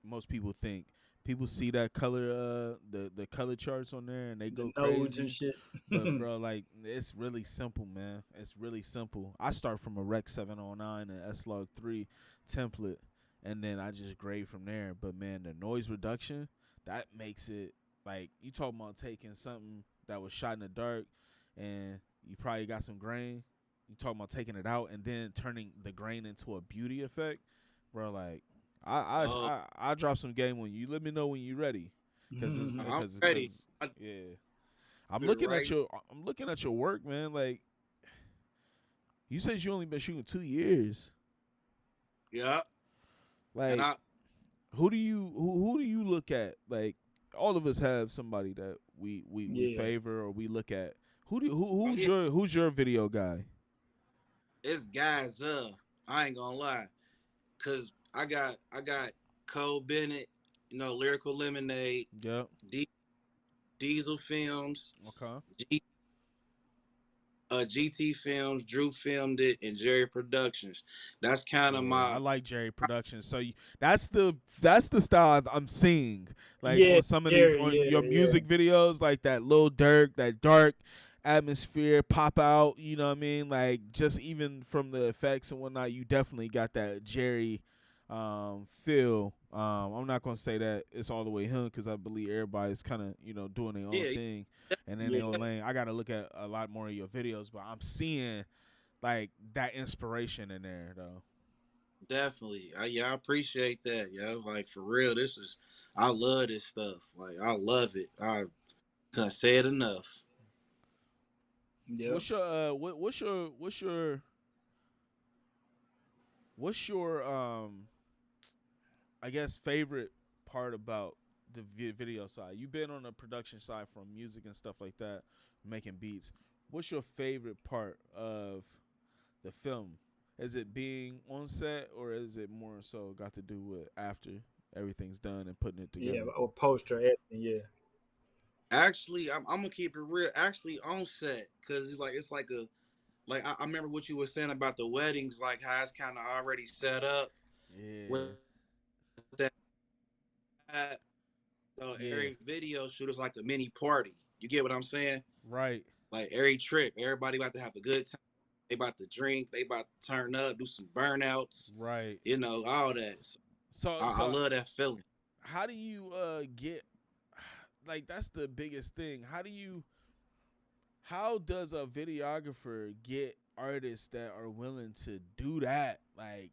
most people think. People see that color the color charts on there and they The go nodes and crazy. shit. But bro, like it's really simple, man. It's really simple. I start from a Rec 709 and S-Log 3 template and then I just grade from there. But man, the noise reduction, that makes it like you talking about taking something that was shot in the dark and you probably got some grain. You talking about taking it out and then turning the grain into a beauty effect, bro. Like Oh, I drop some game on you. You let me know when you're ready, cause it's I'm ready. cause I yeah. do it right. I'm looking at your work, man. Like you said, you only been shooting 2 years. Yeah, and Like I who do you look at? Like all of us have somebody that we Yeah. favor or we look at. oh Who's yeah, your video guy? it's guys. I ain't gonna lie, cause I got Cole Bennett, Lyrical Lemonade, Yep. D- Diesel Films, Okay. G, GT Films, Drew filmed it, and Jerry Productions. That's kind of Yeah, I my like Jerry Productions. So that's the style I'm seeing, like Yeah. on some of these Jerry. on Yeah. your Yeah. music videos, like that Lil Durk, that dark atmosphere pop out. You know what I mean? Like just even from the effects and whatnot, you definitely got that Jerry feel. I'm not gonna say that it's all the way him because I believe everybody's kind of doing their own yeah, thing and then Yeah. their own lane. I gotta look at a lot more of your videos, but I'm seeing like that inspiration in there though. definitely. I appreciate that. Like for real, I love this stuff. Like I love it. I can't say it enough. Yep. What's your what's your I guess favorite part about the video side? You've been on the production side from music and stuff like that, making beats. What's your favorite part of the film? Is it being on set or is it more so got to do with after everything's done and putting it Yeah. together? Or poster editing. Yeah. Actually, I'm gonna keep it real. Actually, on set, cause it's like I remember what you were saying about the weddings, like how it's kind of already set up with Yeah. that. So Yeah. every video shoot is like a mini party. You get what I'm saying? Right. Like every trip, everybody about to have a good time. They about to drink. They about to turn up, do some burnouts. Right. All that. So So I so love that feeling. how do you get like that's the biggest thing. How does a videographer get artists that are willing to do that? Like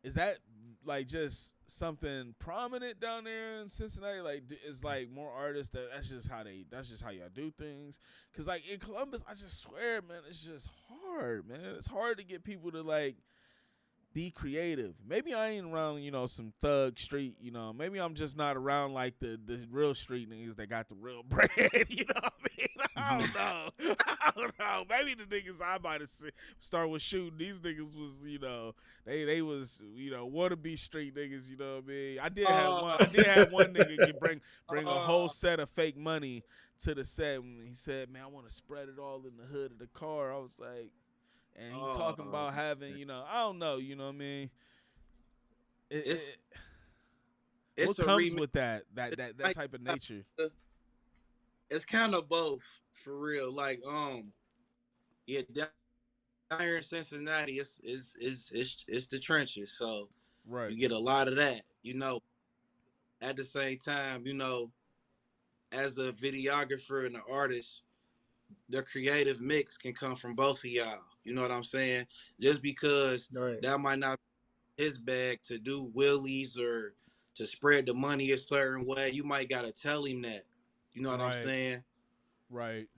is that like just something prominent down there in Cincinnati? Like, is like more artists that's just how y'all do things. Cause like in Columbus, I just swear, man, it's just hard, man. It's hard to get people to like be creative. Maybe I ain't around, some thug street, Maybe I'm just not around like the real street niggas that got the real bread, you know what I mean? I don't know. I don't know. Maybe the niggas I might have start with shooting, these niggas was, they was, wannabe street niggas, you know what I mean? I did have one nigga bring a whole set of fake money to the set, and he said, man, I want to spread it all in the hood of the car. I was like, and he talking about having, I don't know, you know what I mean? What It's a comes remix. with that Like, type of nature? it's kind of both for real. Like, yeah, down here in Cincinnati, it's the trenches. So Right, you get a lot of that. At the same time, as a videographer and an artist, the creative mix can come from both of y'all. You know what I'm saying? Just because Right. that might not be his bag to do willies or to spread the money a certain way, you might gotta tell him that. You know what I'm right, saying?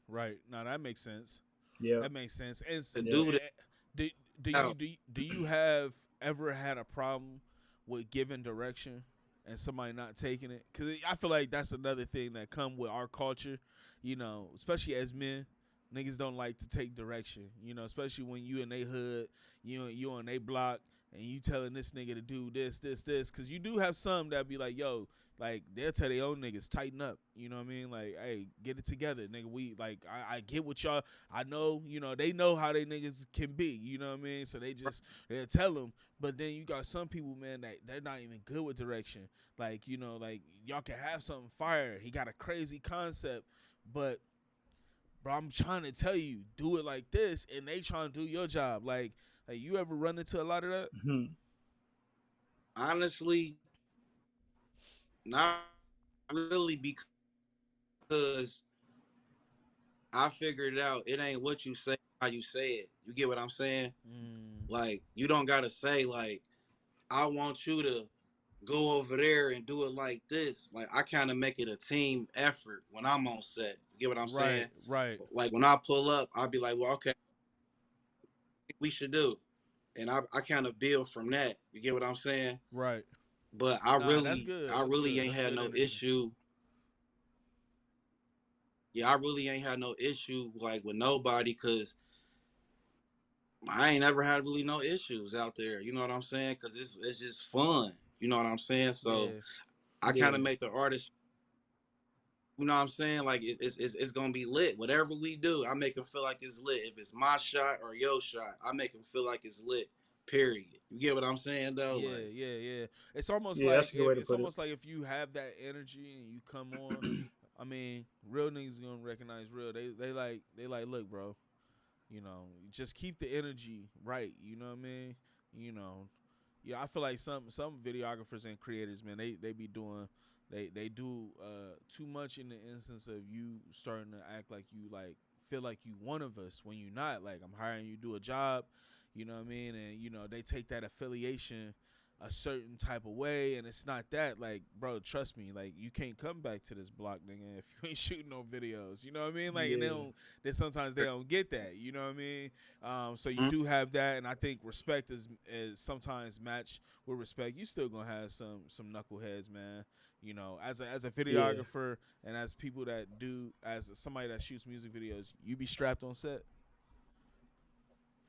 right. Now that makes sense. Yeah. That makes sense. And To Yeah. do that do out. do you have ever had a problem with giving direction and somebody not taking it? Because I feel like that's another thing that come with our culture. Especially as men, niggas don't like to take direction. Especially when you in they hood, you on they block, and you telling this nigga to do this. Because you do have some that be like, yo, like they'll tell their own niggas tighten up. You know what I mean? Like, hey, get it together, nigga. We like, I get what y'all. I know, they know how they niggas can be. You know what I mean? So they'll tell them. But then you got some people, man, that they're not even good with direction. Like, like y'all can have something fire. He got a crazy concept, but bro, I'm trying to tell you, do it like this, and they trying to do your job. Like you ever run into a lot of that? Mm-hmm. Honestly, not really, because I figured it out. It ain't what you say, how you say it. You get what I'm saying? Mm, Like, you don't gotta say like, I want you to go over there and do it like this. Like, I kind of make it a team effort when I'm on set. You get what I'm saying? right, right, Like, when I pull up, I'll be like, well, okay, we should do. And I kind of build from that. You get what I'm saying? right. But Nah, that's good. I That's really good. ain't That's had good no energy. issue. Yeah, I really ain't had no issue like with nobody, because I ain't never had really no issues out there. You know what I'm saying? Because it's just fun. You know what I'm saying? So Yeah, I kind Yeah. of make the artist. You know what I'm saying? Like it's gonna be lit. Whatever we do, I make them feel like it's lit. If it's my shot or your shot, I make them feel like it's lit. Period. You get what I'm saying though? yeah, Like, yeah, yeah. It's almost Yeah. like That's a good way to it's put it. almost like if you have that energy and you come on. I mean, real niggas gonna recognize real. They like, look, bro. Just keep the energy right. You know what I mean? You know, yeah. I feel like some videographers and creators, man, they be doing they do too much in the instance of you starting to act like you like feel like you one of us when you're not. Like I'm hiring you to do a job. You know what I mean? And they take that affiliation a certain type of way, and it's not that. Like, bro, trust me, like you can't come back to this block, nigga, if you ain't shooting no videos. You know what I mean? Like, and Yeah. then sometimes they don't get that. You know what I mean? So you mm, do have that, and I think respect is sometimes matched with respect. You still gonna have some knuckleheads, man. As a Yeah. videographer and as people that do as somebody that shoots music videos, you be strapped on set.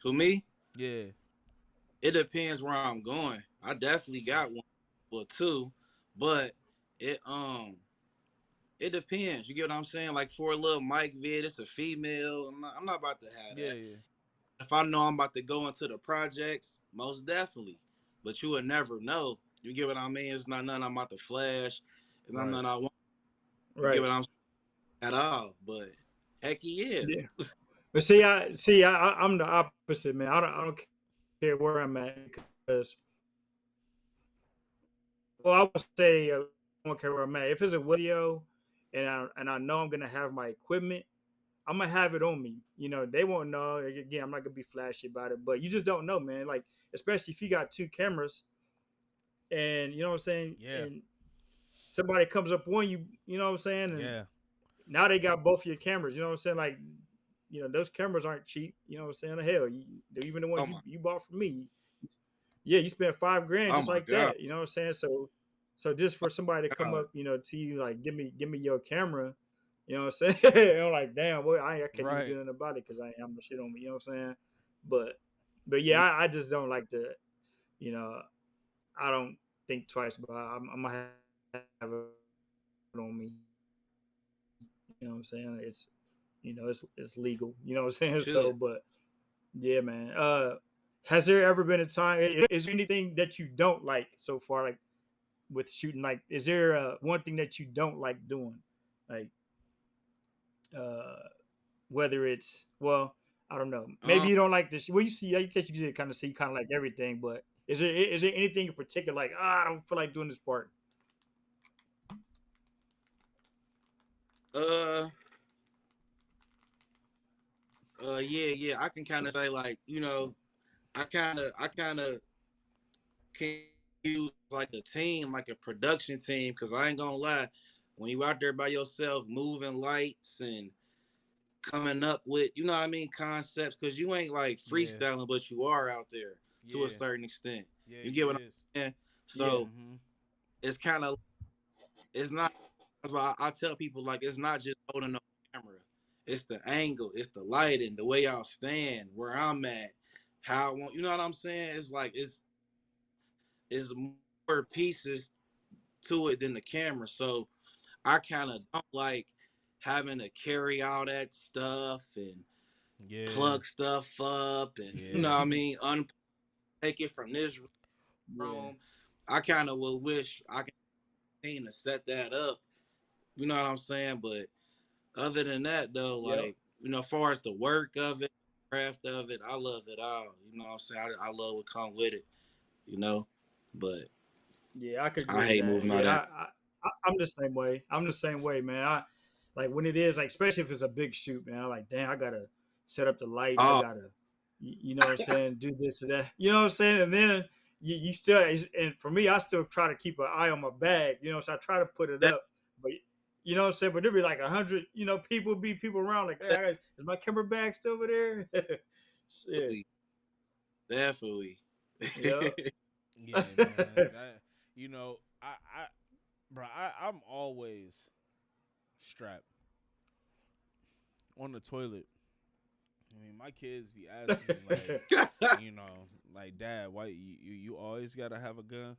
who me? Yeah, It depends where I'm going. I definitely got one or two, but it it depends. You get what I'm saying? Like for a little mic vid, it's a female. I'm not about to have yeah, that. yeah, If I know I'm about to go into the projects, most definitely. But you would never know. You get what I mean? It's not nothing I'm about to flash. It's not Right. nothing I want. You get Right. what I'm saying at all. But heck yeah. Yeah. But I'm the opposite, man. I don't care where I'm at because, well, I would say I don't care where I'm at. If it's a video, and I know I'm gonna have my equipment, I'm gonna have it on me. They won't know. Again, I'm not gonna be flashy about it, but you just don't know, man. Like, especially if you got two cameras, and you know what I'm saying, Yeah. and somebody comes up on you, you know what I'm saying, and Yeah. now they got both your cameras. You know what I'm saying? Like, those cameras aren't cheap. You know what I'm saying? Hell, even the Oh ones my, you bought from me, yeah, you spent 5 grand oh just my like God. that. You know what I'm saying? So just for somebody to come God. up, to you like, give me your camera. You know what I'm saying? I'm like, damn, boy, I can't even do Right. nothing about it because I ain't have no shit on me. You know what I'm saying? But yeah, Yeah, I just don't like to. You know, I don't think twice about. I'm gonna have it on me. You know what I'm saying? It's legal. You know what I'm saying? So, but should. yeah, man. Has there ever been a time? Is there anything that you don't like so far, like with shooting? Like, is there one thing that you don't like doing? Like, uh, whether it's I don't know. Maybe Um, you don't like this. Well, you see, I guess you kind of see kind of like everything. But is there anything in particular like, I don't feel like doing this part? uh, yeah. I can kind of say like, I kind of can use like a team, like a production team, because I ain't gonna lie, when you out there by yourself, moving lights and coming up with, you know what I mean, concepts, because you ain't like Yeah. freestyling, but you are out there to a Yeah. certain extent. Yeah, You you get what is. I'm saying? Yeah, So Mm-hmm. it's kind of, it's not. That's why I tell people like it's not just holding no camera. It's the angle, it's the lighting, the way y'all stand, where I'm at, how I want. You know what I'm saying? It's like it's more pieces to it than the camera. So I kind of don't like having to carry all that stuff and Yeah. plug stuff up and you know Yeah. what I mean, take it from this yeah, room. I kind of will wish I could continue to set that up. You know what I'm saying? But other than that, though, yep, like as far as the work of it, craft of it, I love it all. You know what I'm saying? I love what come with it. You know, but yeah. I could I agree with hate that. moving all Yeah, that. I'm the same way. I'm the same way, man. I like when it is like, especially if it's a big shoot, man. I'm like, damn, I gotta set up the lights. I Oh, gotta, you know what I'm saying, do this or that. You know what I'm saying, and then you still, and for me, I still try to keep an eye on my bag. So I try to put it that, up, but you know what I'm saying. But there'll be like 100, people around like, hey, is my camera bag still over there? Shit. definitely, Yep. definitely. Yeah, man. That I bro, I'm always strapped on the toilet. I mean, my kids be asking me like, like, Dad, why you always gotta have a gun?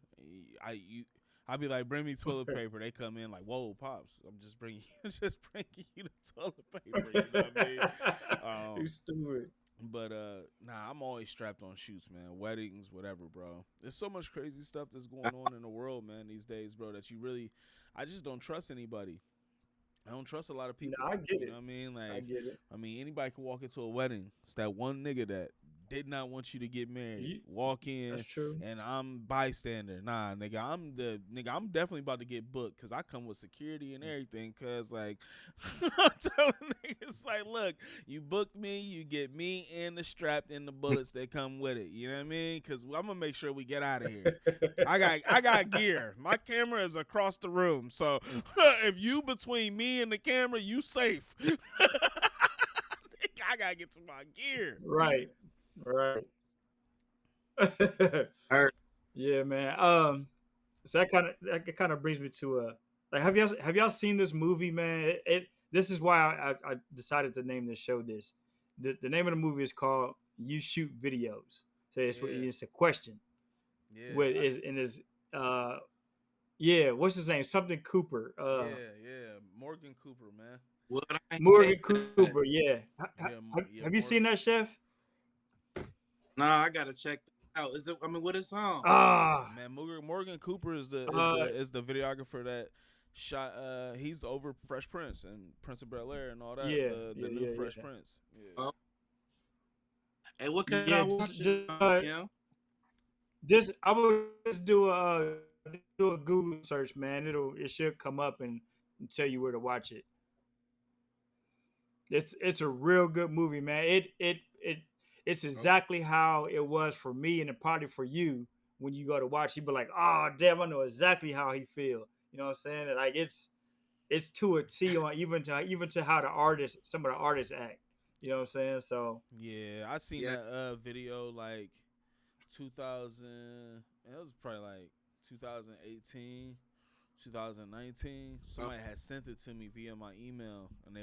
I be like, bring me toilet paper. They come in like, whoa, pops, I'm just bringing you, just bringing you the toilet paper. You know what I mean? You Um, stupid. but nah, I'm always strapped on shoots, man. Weddings, whatever, bro. There's so much crazy stuff that's going on in the world, man, these days, bro. That I just don't trust anybody. I don't trust a lot of No, people. I get You know it. what I mean? I Like, get it. anybody can walk into a wedding. It's that one nigga that did not want you to get married. You, Walk that's in true. and I'm bystander. Nah, nigga, I'm definitely about to get booked because I come with security and everything. Cause like, I'm telling niggas like, look, you booked me, you get me and the strap and the bullets that come with it. You know what I mean? Cause I'm gonna make sure we get out of here. I got gear. My camera is across the room. So if you between me and the camera, you safe. I gotta get to my gear. Right. Right. Her, Yeah, man. So that kind of brings me to like, have y'all seen this movie, man? This is why I decided to name this show this. The name of the movie is called "You Shoot Videos." So Yeah, it's a question. yeah, With is and is uh yeah, what's his name? Something Cooper. yeah. Morgan Cooper, man. what I ain't seen Morgan that. Cooper. Yeah. Yeah, yeah, Have you seen that, Chef? Nah, I gotta check that out. Is it? I mean, what is on? Ah. Man, Morgan Cooper is the is Uh. the is the videographer that shot. He's over Fresh Prince and Prince of Bel Air and all that. Yeah. The Yeah. new Yeah. Fresh Yeah. Prince. Yeah. Oh, and what can I Yeah. watch it Just on, Kim? I would just do a Google search, man. It should come up and tell you where to watch it. It's a real good movie, man. It's Oh, exactly how it was for me and probably for you when you go to watch, you be like, oh damn, I know exactly how he feel. You know what I'm saying? Like it's to a T on even to how some of the artists act. You know what I'm saying? So Yeah, I seen Yeah. that video like 2000. It was probably like 2018, 2019. Oh, Somebody had sent it to me via my email, and they.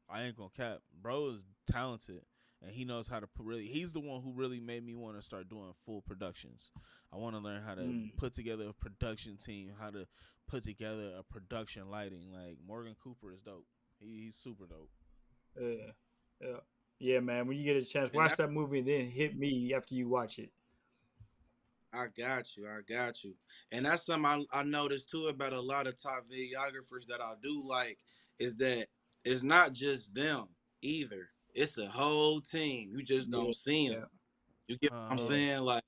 I ain't gonna cap. Bro is talented, and he knows how to really. He's the one who really made me want to start doing full productions. I want to learn how to put together a production team, how to put together a production lighting. Like Morgan Cooper is dope. He's super dope. yeah, yeah, yeah, man. When you get a chance, and watch that movie and then hit me after you watch it. I got you. I got you. And that's something I noticed too about a lot of top videographers that I do like is that it's not just them either. It's a whole team. You just Yeah, don't see them. yeah, You get what I'm yeah. Uh saying? Like,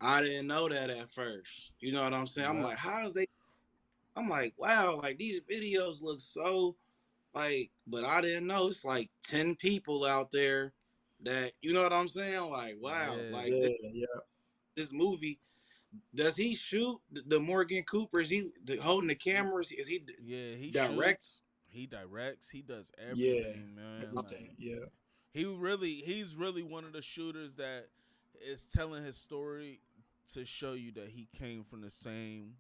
I didn't know that at first. You know what I'm saying? I'm huh. like, how is they? I'm like, wow, like these videos look so like, but I didn't know it's like 10 people out there that, you know what I'm saying? Like, wow, Yeah. like Yeah, yeah. this movie. Does he shoot the Morgan Cooper? Is he holding the cameras? Is he Yeah, he direct? shoots, he directs, he does Yeah, everything, man. everything. Like Yeah, he's really one of the shooters that is telling his story to show you that he came from the same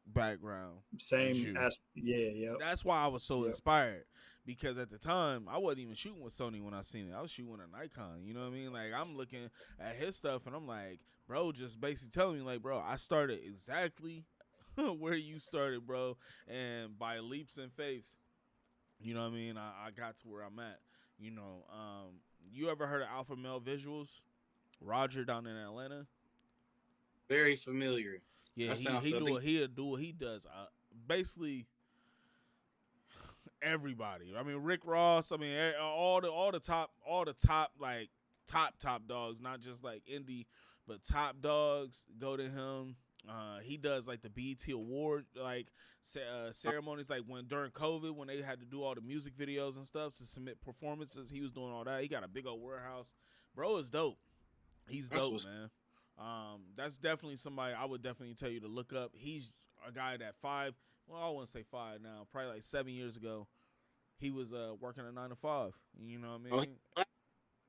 background as same you. as. Yeah, yep, That's why I was so yep. inspired, because at the time I wasn't even shooting with Sony when I seen it. I was shooting with a Nikon. You know what I mean? Like I'm looking at his stuff and I'm like, bro, just basically telling me like, bro, I started exactly where you started, bro, and by leaps and faiths, you know what I mean? I got to where I'm at. You know, you ever heard of Alpha Male Visuals? Roger down in Atlanta. Very familiar. Yeah, That sounds. I think he'll do what he does. Basically everybody. I mean Rick Ross. I mean all the top like top dogs, not just like indie, but top dogs go to him. He does like the BET Award like ceremonies, like when during COVID when they had to do all the music videos and stuff to submit performances. He was doing all that. He got a big old warehouse. Bro is dope. He's that's dope, what's. man. That's definitely somebody I would definitely tell you to look up. He's a guy that I wouldn't say 5 now, probably like 7 years ago, he was working a 9 to 5. You know what I Oh, mean?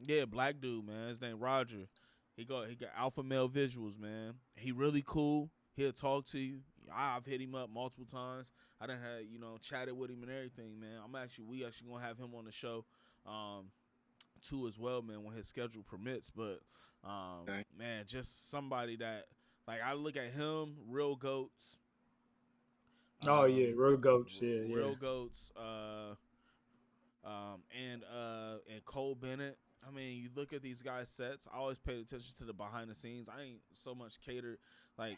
Yeah, black dude, man. His name Roger. He got Alpha Male Visuals, man. He really cool. He'll talk to you. I've hit him up multiple times. I done had chatted with him and everything, man. We actually gonna have him on the show, too as well, man, when his schedule permits. But okay. man, just somebody that like I look at him, Real Goats, Oh yeah, um, road goats. Yeah, yeah. Real Goats, and Cole Bennett. I mean, you look at these guys' sets. I always paid attention to the behind the scenes. I ain't so much catered like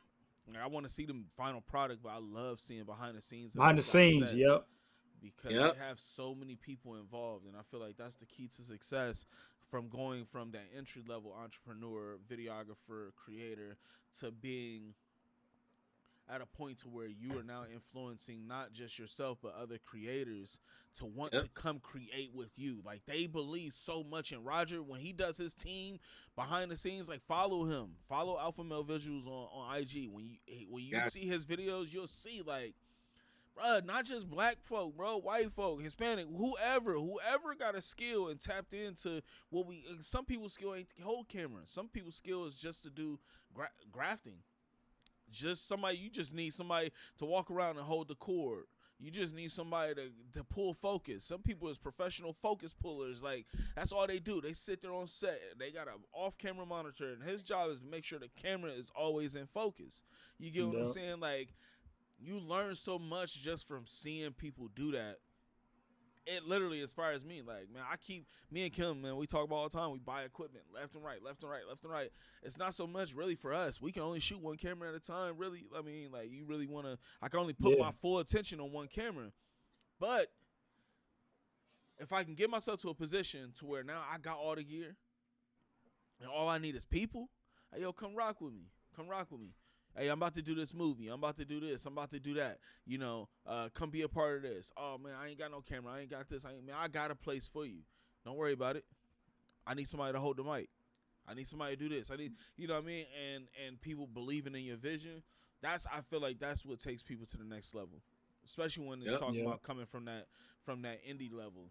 I want to see the final product, but I love seeing behind the scenes of Behind the these guys' scenes. sets Yep. because they Yep. have so many people involved, and I feel like that's the key to success. From going from that entry level entrepreneur, videographer, creator to being at a point to where you are now influencing not just yourself but other creators to want Yep. to come create with you. Like they believe so much in Roger when he does his team behind the scenes. Like follow him, follow Alpha Male Visuals on IG. When you Got see his videos, you'll see like, bruh, not just black folk, bro, white folk, Hispanic, whoever got a skill and tapped into what some people's skill ain't to hold camera. Some people's skill is just to do grafting. You just need somebody to walk around and hold the cord. You just need somebody to pull focus. Some people is professional focus pullers. Like that's all they do. They sit there on set. They got an off-camera monitor, and his job is to make sure the camera is always in focus. You get what I'm Yep. saying? Like you learn so much just from seeing people do that. It literally inspires me. Like, man, me and Kim, man, we talk about all the time. We buy equipment left and right, left and right, left and right. It's not so much really for us. We can only shoot one camera at a time, really. I mean, like, you really want to, I can only put Yeah. my full attention on one camera. But if I can get myself to a position to where now I got all the gear and all I need is people, hey, yo, come rock with me. Come rock with me. Hey, I'm about to do this movie. I'm about to do this. I'm about to do that. Come be a part of this. Oh man, I ain't got no camera. I ain't got this. Man, I got a place for you. Don't worry about it. I need somebody to hold the mic. I need somebody to do this. I need, you know what I mean? And people believing in your vision. I feel like that's what takes people to the next level, especially when it's talking about coming from that indie level.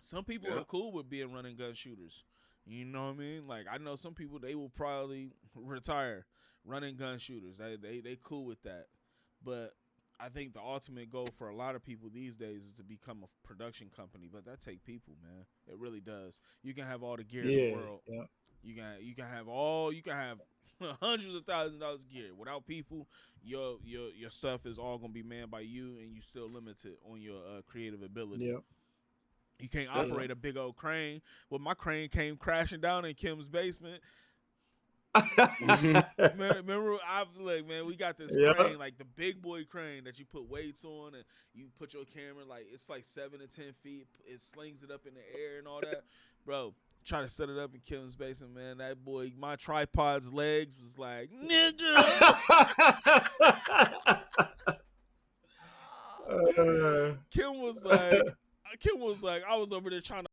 Some people are cool with being running gun shooters. You know what I mean? Like, I know some people, they will probably retire running gun shooters. They cool with that. But I think the ultimate goal for a lot of people these days is to become a production company. But that take people, man. It really does. You can have all the gear in the world. Yeah. You can have hundreds of thousands of dollars of gear. Without people, your stuff is all gonna be manned by you, and you still limited on your creative ability. Yeah. You can't operate a big old crane. Well, my crane came crashing down in Kim's basement. Remember, man, we got this crane, like the big boy crane that you put weights on, and you put your camera, like it's like 7 to 10 feet. It slings it up in the air and all that, bro. Try to set it up in Kim's basement, man. That boy, my tripod's legs was like, nigga. Kim was like, I was over there trying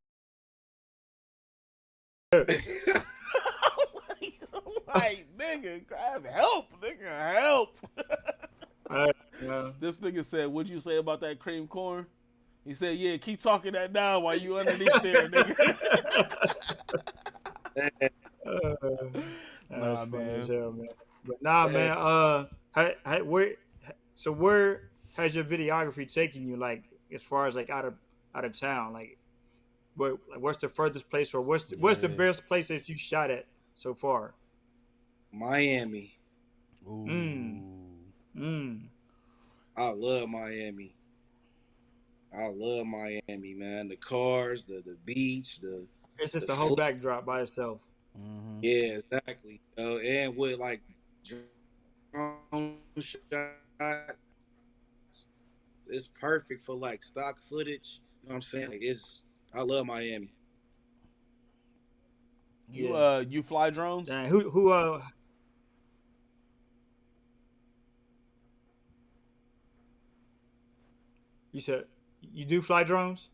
to. Like, nigga, grab help, help. This nigga said, "What'd you say about that cream corn?" He said, "Yeah, keep talking that now while you underneath there, nigga." That's funny as hell, man. But nah, man. Where has your videography taken you? Like, as far as like out of town, like, what's the furthest place, or what's the best place that you shot at so far? Miami. Ooh. I love Miami. I love Miami, man. The cars, the beach, it's just a whole backdrop by itself. Mm-hmm. Yeah, exactly. And with like drone shots, it's perfect for like stock footage. You know what I'm saying? Like, I love Miami. You fly drones? Dang, you said you do fly drones?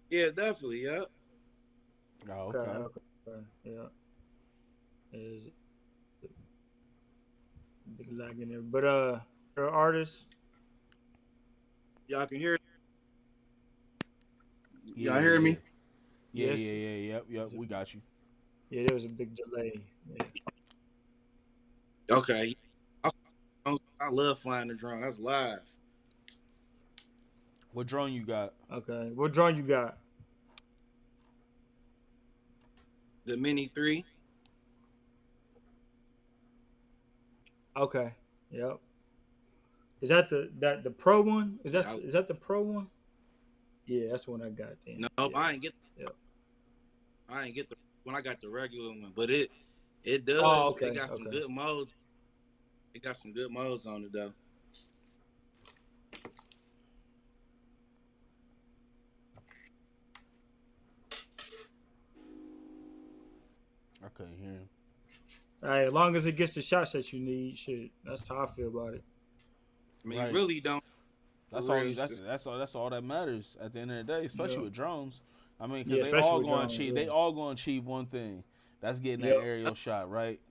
Yeah, definitely. Yep. Oh, okay. Yeah. There's a big lag in there. But you're an artist? Y'all can hear. Yeah, Y'all hear me? Yes. Yep. We got you. Yeah, there was a big delay. Yeah. Okay. I love flying the drone. That's live. What drone you got? Okay. What drone you got? The Mini 3. Okay. Yep. Is that the pro one? Is Yeah, that the pro one? Yeah, that's the one I got then. nope, Yeah. Yep. I ain't get the when I got the regular one, but it Oh, does. It okay. got some Okay. good modes. It got some good modes on it though. I couldn't hear him. All right, as long as it gets the shots that you need, shit. That's how I feel about it. I mean, right. Really don't. That's all. That's all that matters at the end of the day, especially with drones. I mean, because they all going to achieve. Yeah. They all going to achieve one thing. That's getting that aerial shot, right?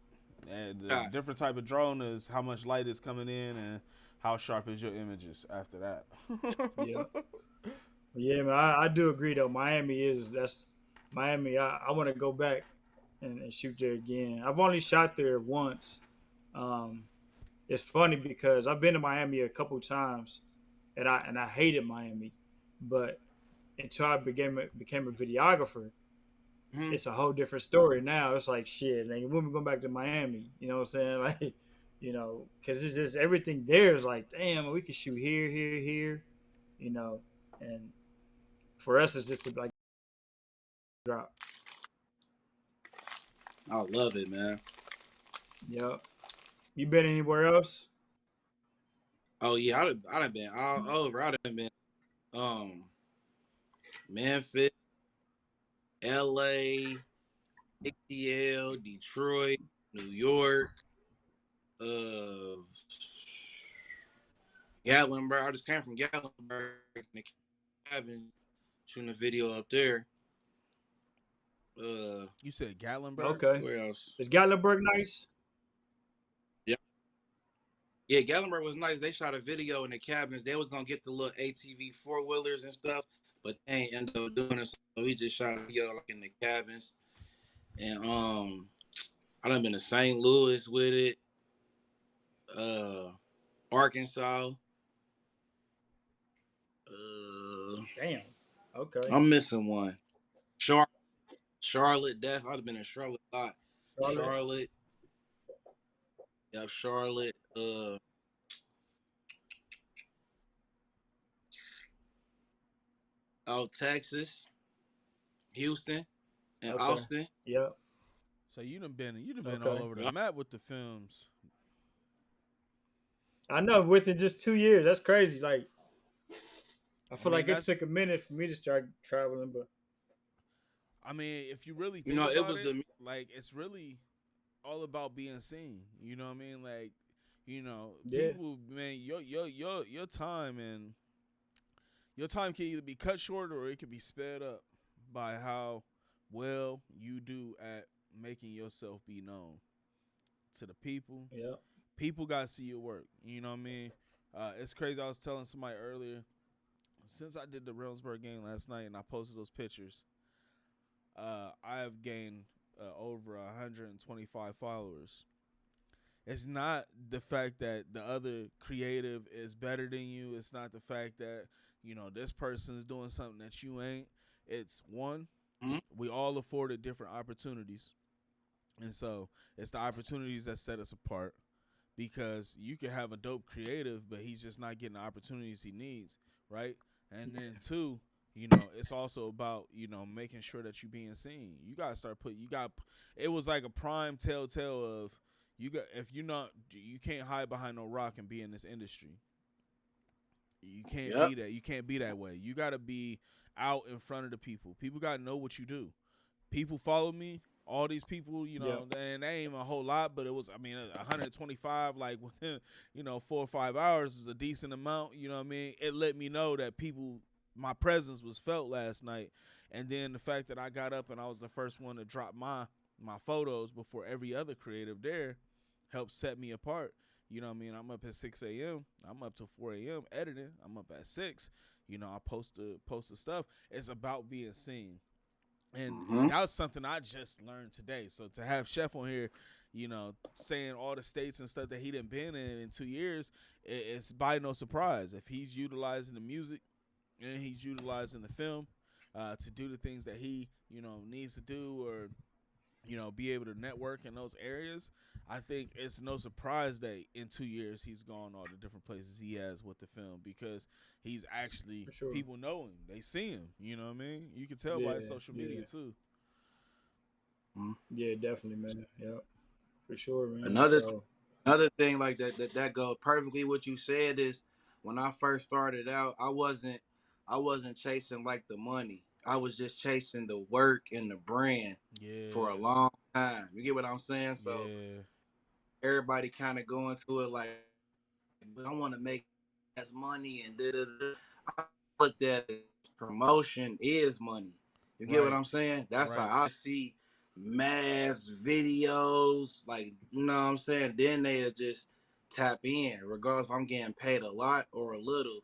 And the different type of drone is how much light is coming in and how sharp is your images after that. Yeah, man. I do agree though. That's Miami. I want to go back and shoot there again. I've only shot there once. Um, it's funny because I've been to Miami a couple times, and I hated Miami, but until I became a videographer, it's a whole different story now. It's like shit. Like when we going back to Miami, you know what I'm saying? Like, because it's just everything there is like, damn, we can shoot here, you know, and for us, it's just to like drop. I love it, man. Yep. You been anywhere else? Oh yeah, I done been all over. I done been Memphis, LA, ATL, Detroit, New York, uh Gatlinburg. I just came from Gatlinburg in the cabin shooting a video up there. You said Gatlinburg? Okay. Where else? Is Gatlinburg nice? Yeah, yeah. Gallenberg was nice. They shot a video in the cabins. They was gonna get the little ATV 4-wheelers and stuff, but they ain't end up doing it. So we just shot a video like in the cabins. And I done been to St. Louis with it. Uh, Arkansas. Damn. Okay. I'm missing one. Char- Charlotte, Death. I've been in Charlotte a lot. Charlotte. Charlotte. Yeah, Charlotte. Out Texas, Houston, and Okay. Austin. Yep. So you done been all Okay. over the Yeah. map with the films. I know within just 2 years, that's crazy. Like I I feel mean like it that's took a minute for me to start traveling, but I mean, if you really You think know, it about was it, the like it's really all about being seen. You know what I mean? Like, yeah, people, man, your time and your time can either be cut short or it can be sped up by how well you do at making yourself be known to the people. yeah, People got to see your work. You know what I mean? It's crazy. I was telling somebody earlier, since I did the Reynoldsburg game last night and I posted those pictures, I have gained over 125 followers. It's not the fact that the other creative is better than you. It's not the fact that, this person is doing something that you ain't. It's one, Mhm. we all afforded different opportunities. And so it's the opportunities that set us apart, because you can have a dope creative, but he's just not getting the opportunities he needs, right? And then two, it's also about, making sure that you're being seen. You gotta start it was like a prime telltale of you can't hide behind no rock and be in this industry. You can't Yep. be that. You can't be that way. You gotta be out in front of the people. People gotta know what you do. People follow me. All these people, yeah, and they ain't a whole lot, but it was, 125, like within, 4 or 5 hours is a decent amount. You know what I mean? It let me know that my presence was felt last night, and then the fact that I got up and I was the first one to drop my photos before every other creative there helped set me apart. You know what I mean? I'm up at 6 a.m. I'm up to 4 a.m. editing. I'm up at 6. I post the stuff. It's about being seen. And Mm-hmm. that was something I just learned today. So to have Chef on here, saying all the states and stuff that he done been in 2 years, it's by no surprise. If he's utilizing the music and he's utilizing the film to do the things that he, needs to do, or be able to network in those areas, I think it's no surprise that in 2 years he's gone all the different places he has with the film, because he's actually, for sure. people know him, they see him. You know what I mean? You can tell by his Yeah, social media yeah, too. Mm-hmm. yeah, definitely, man. Yep, for sure, man. Another So another thing like that goes perfectly what you said is when I first started out, I wasn't chasing like the money. I was just chasing the work and the brand for a Yeah, long time. You get what I'm saying? So yeah, everybody kind of go into it like, but I want to make as money and da da da. I looked at it, promotion is money. You get what right, I'm saying? That's how right, I see mass videos, like you know what I'm saying. Then they just tap in, regardless if I'm getting paid a lot or a little.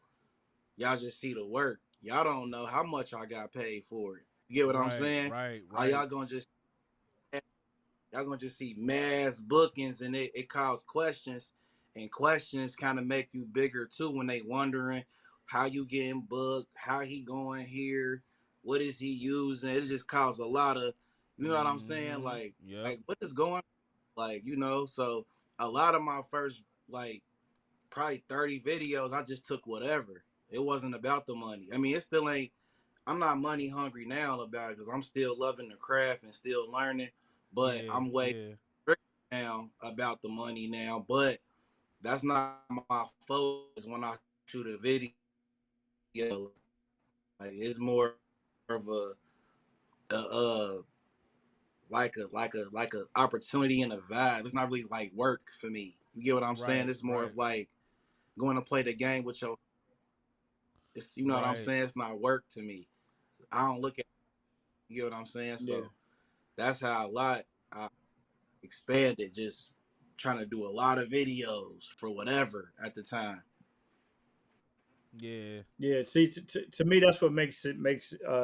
Y'all just see the work. Y'all don't know how much I got paid for it. You get what I'm right, saying? right, How right. y'all gonna just see mass bookings, and it calls questions, and questions kind of make you bigger too when they wondering how you getting booked, how he going here, what is he using. It just caused a lot of, you know what I'm saying, Mm-hmm. like Yep. like what is going on? Like so a lot of my first like probably 30 videos I just took whatever. It wasn't about the money. I mean, it still ain't. I'm not money hungry now about it because I'm still loving the craft and still learning, but Yeah, I'm way yeah, now about the money now. But that's not my focus when I shoot a video. Like it's more of a like a opportunity and a vibe. It's not really like work for me. You get what I'm saying? right, It's more right, of like going to play the game with your. It's, you know what I'm right. saying? It's not work to me. I don't look at. You know what I'm saying? Yeah. So that's how I expanded. Just trying to do a lot of videos for whatever at the time. Yeah. Yeah. See, to me, that's what makes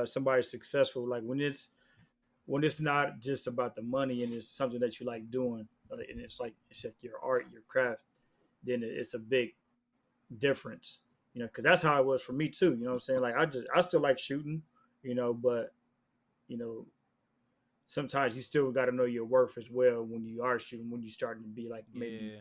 somebody successful. Like when it's not just about the money and it's something that you like doing, and it's like your art, your craft, then it's a big difference. You know, because that's how it was for me too. You know what I'm saying? Like I still like shooting. You know, but you know sometimes you still got to know your worth as well when you are shooting. When you starting to be like maybe Yeah.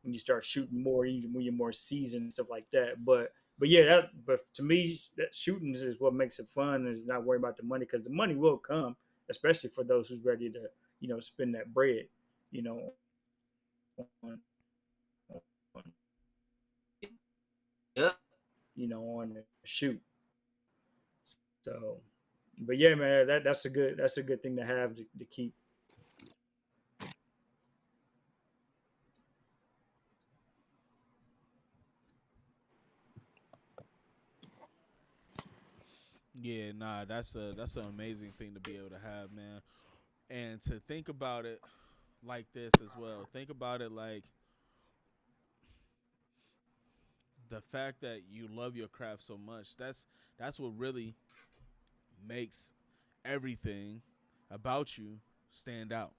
when you start shooting more, when you're more seasoned and stuff like that. But yeah, but to me, that shooting is what makes it fun. Is not worrying about the money because the money will come, especially for those who's ready to spend that bread, you know, on Yep. on the shoot. So, but yeah, man, that's a good thing to have to keep. Yeah, nah, that's an amazing thing to be able to have, man. And to think about it like this as well. Think about it like the fact that you love your craft so much. That's what really makes everything about you stand out.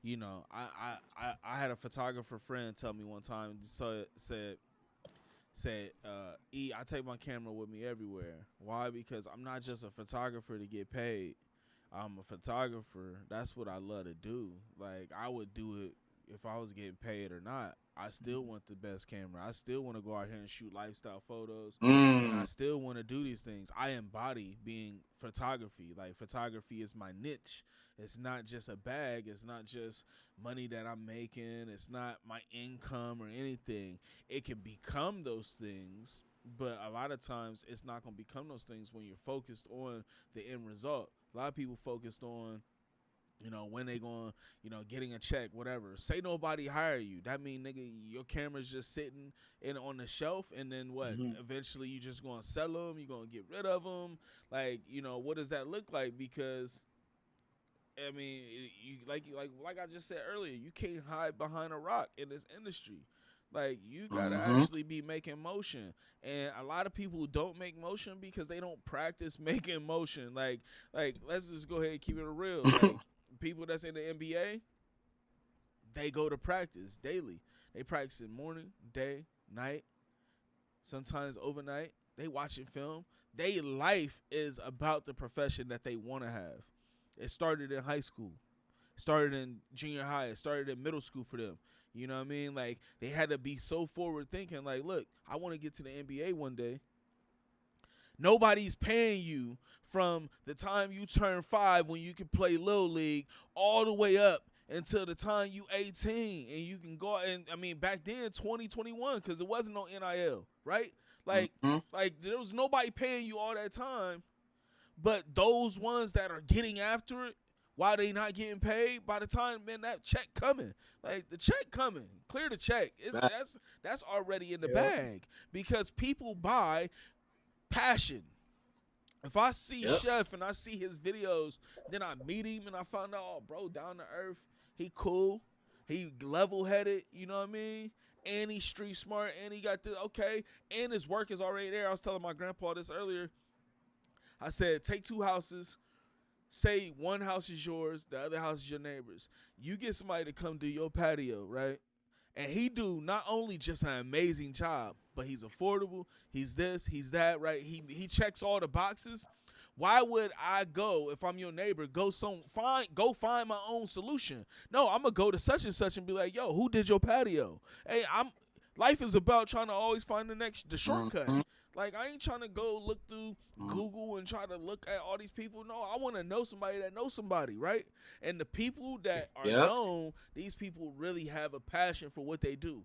You know, I had a photographer friend tell me one time, so said, I take my camera with me everywhere. Why? Because I'm not just a photographer to get paid. I'm a photographer. That's what I love to do. Like, I would do it if I was getting paid or not. I still want the best camera. I still want to go out here and shoot lifestyle photos. And I Mm. still want to do these things. I embody being photography. Like, photography is my niche. It's not just a bag. It's not just money that I'm making. It's not my income or anything. It can become those things, but a lot of times it's not going to become those things when you're focused on the end result. A lot of people focused on, when they going, getting a check, whatever. Say nobody hire you. That mean, nigga, your camera's just sitting on the shelf, and then what? Mm-hmm. Eventually, you just gonna sell them. You gonna get rid of them. Like, what does that look like? Because I mean, you like I just said earlier, you can't hide behind a rock in this industry. Like, you gotta Mm-hmm. actually be making motion, and a lot of people don't make motion because they don't practice making motion. Like let's just go ahead and keep it real. Like, people that's in the NBA, they go to practice daily. They practice in morning, day, night, sometimes overnight. They watching film. Their life is about the profession that they want to have. It started in high school, started in junior high, it started in middle school for them. You know what I mean? Like, they had to be so forward thinking. Like, look, I want to get to the NBA one day. Nobody's paying you from the time you turn 5 when you can play Little League all the way up until the time you 18 and you can go. And I mean, back then, 2021, because there wasn't no NIL, right? Like, Mm-hmm. like there was nobody paying you all that time. But those ones that are getting after it, why they not getting paid? By the time, man, that check coming, like the check coming, clear the check. That, That's already in the Yep. bag because people buy passion. If I see yep. Chef and I see his videos, then I meet him and I find out, oh, bro, down to earth, he cool, he level headed, you know what I mean? And he's street smart, and he got the okay, and his work is already there. I was telling my grandpa this earlier. I said, take 2 houses, say one house is yours, the other house is your neighbor's. You get somebody to come do your patio, right? And he do not only just an amazing job, but he's affordable. He's this, he's that, right? He checks all the boxes. Why would I go if I'm your neighbor? Go find my own solution. No, I'm gonna go to such and such and be like, yo, who did your patio? Hey, life is about trying to always find the shortcut. Mm-hmm. Like, I ain't trying to go look through Google and try to look at all these people. No, I want to know somebody that knows somebody, right? And the people that are Yep. known, these people really have a passion for what they do.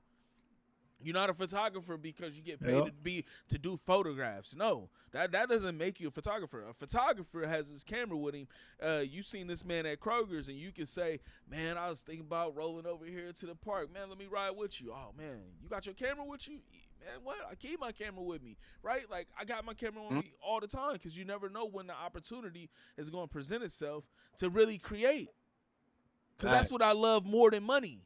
You're not a photographer because you get paid Yep. to do photographs. No, that doesn't make you a photographer. A photographer has his camera with him. You seen this man at Kroger's, and you can say, "Man, I was thinking about rolling over here to the park. Man, let me ride with you." Oh man, you got your camera with you? man, what? I keep my camera with me, right? Like, I got my camera on me all the time because you never know when the opportunity is going to present itself to really create. Because that's what I love more than money.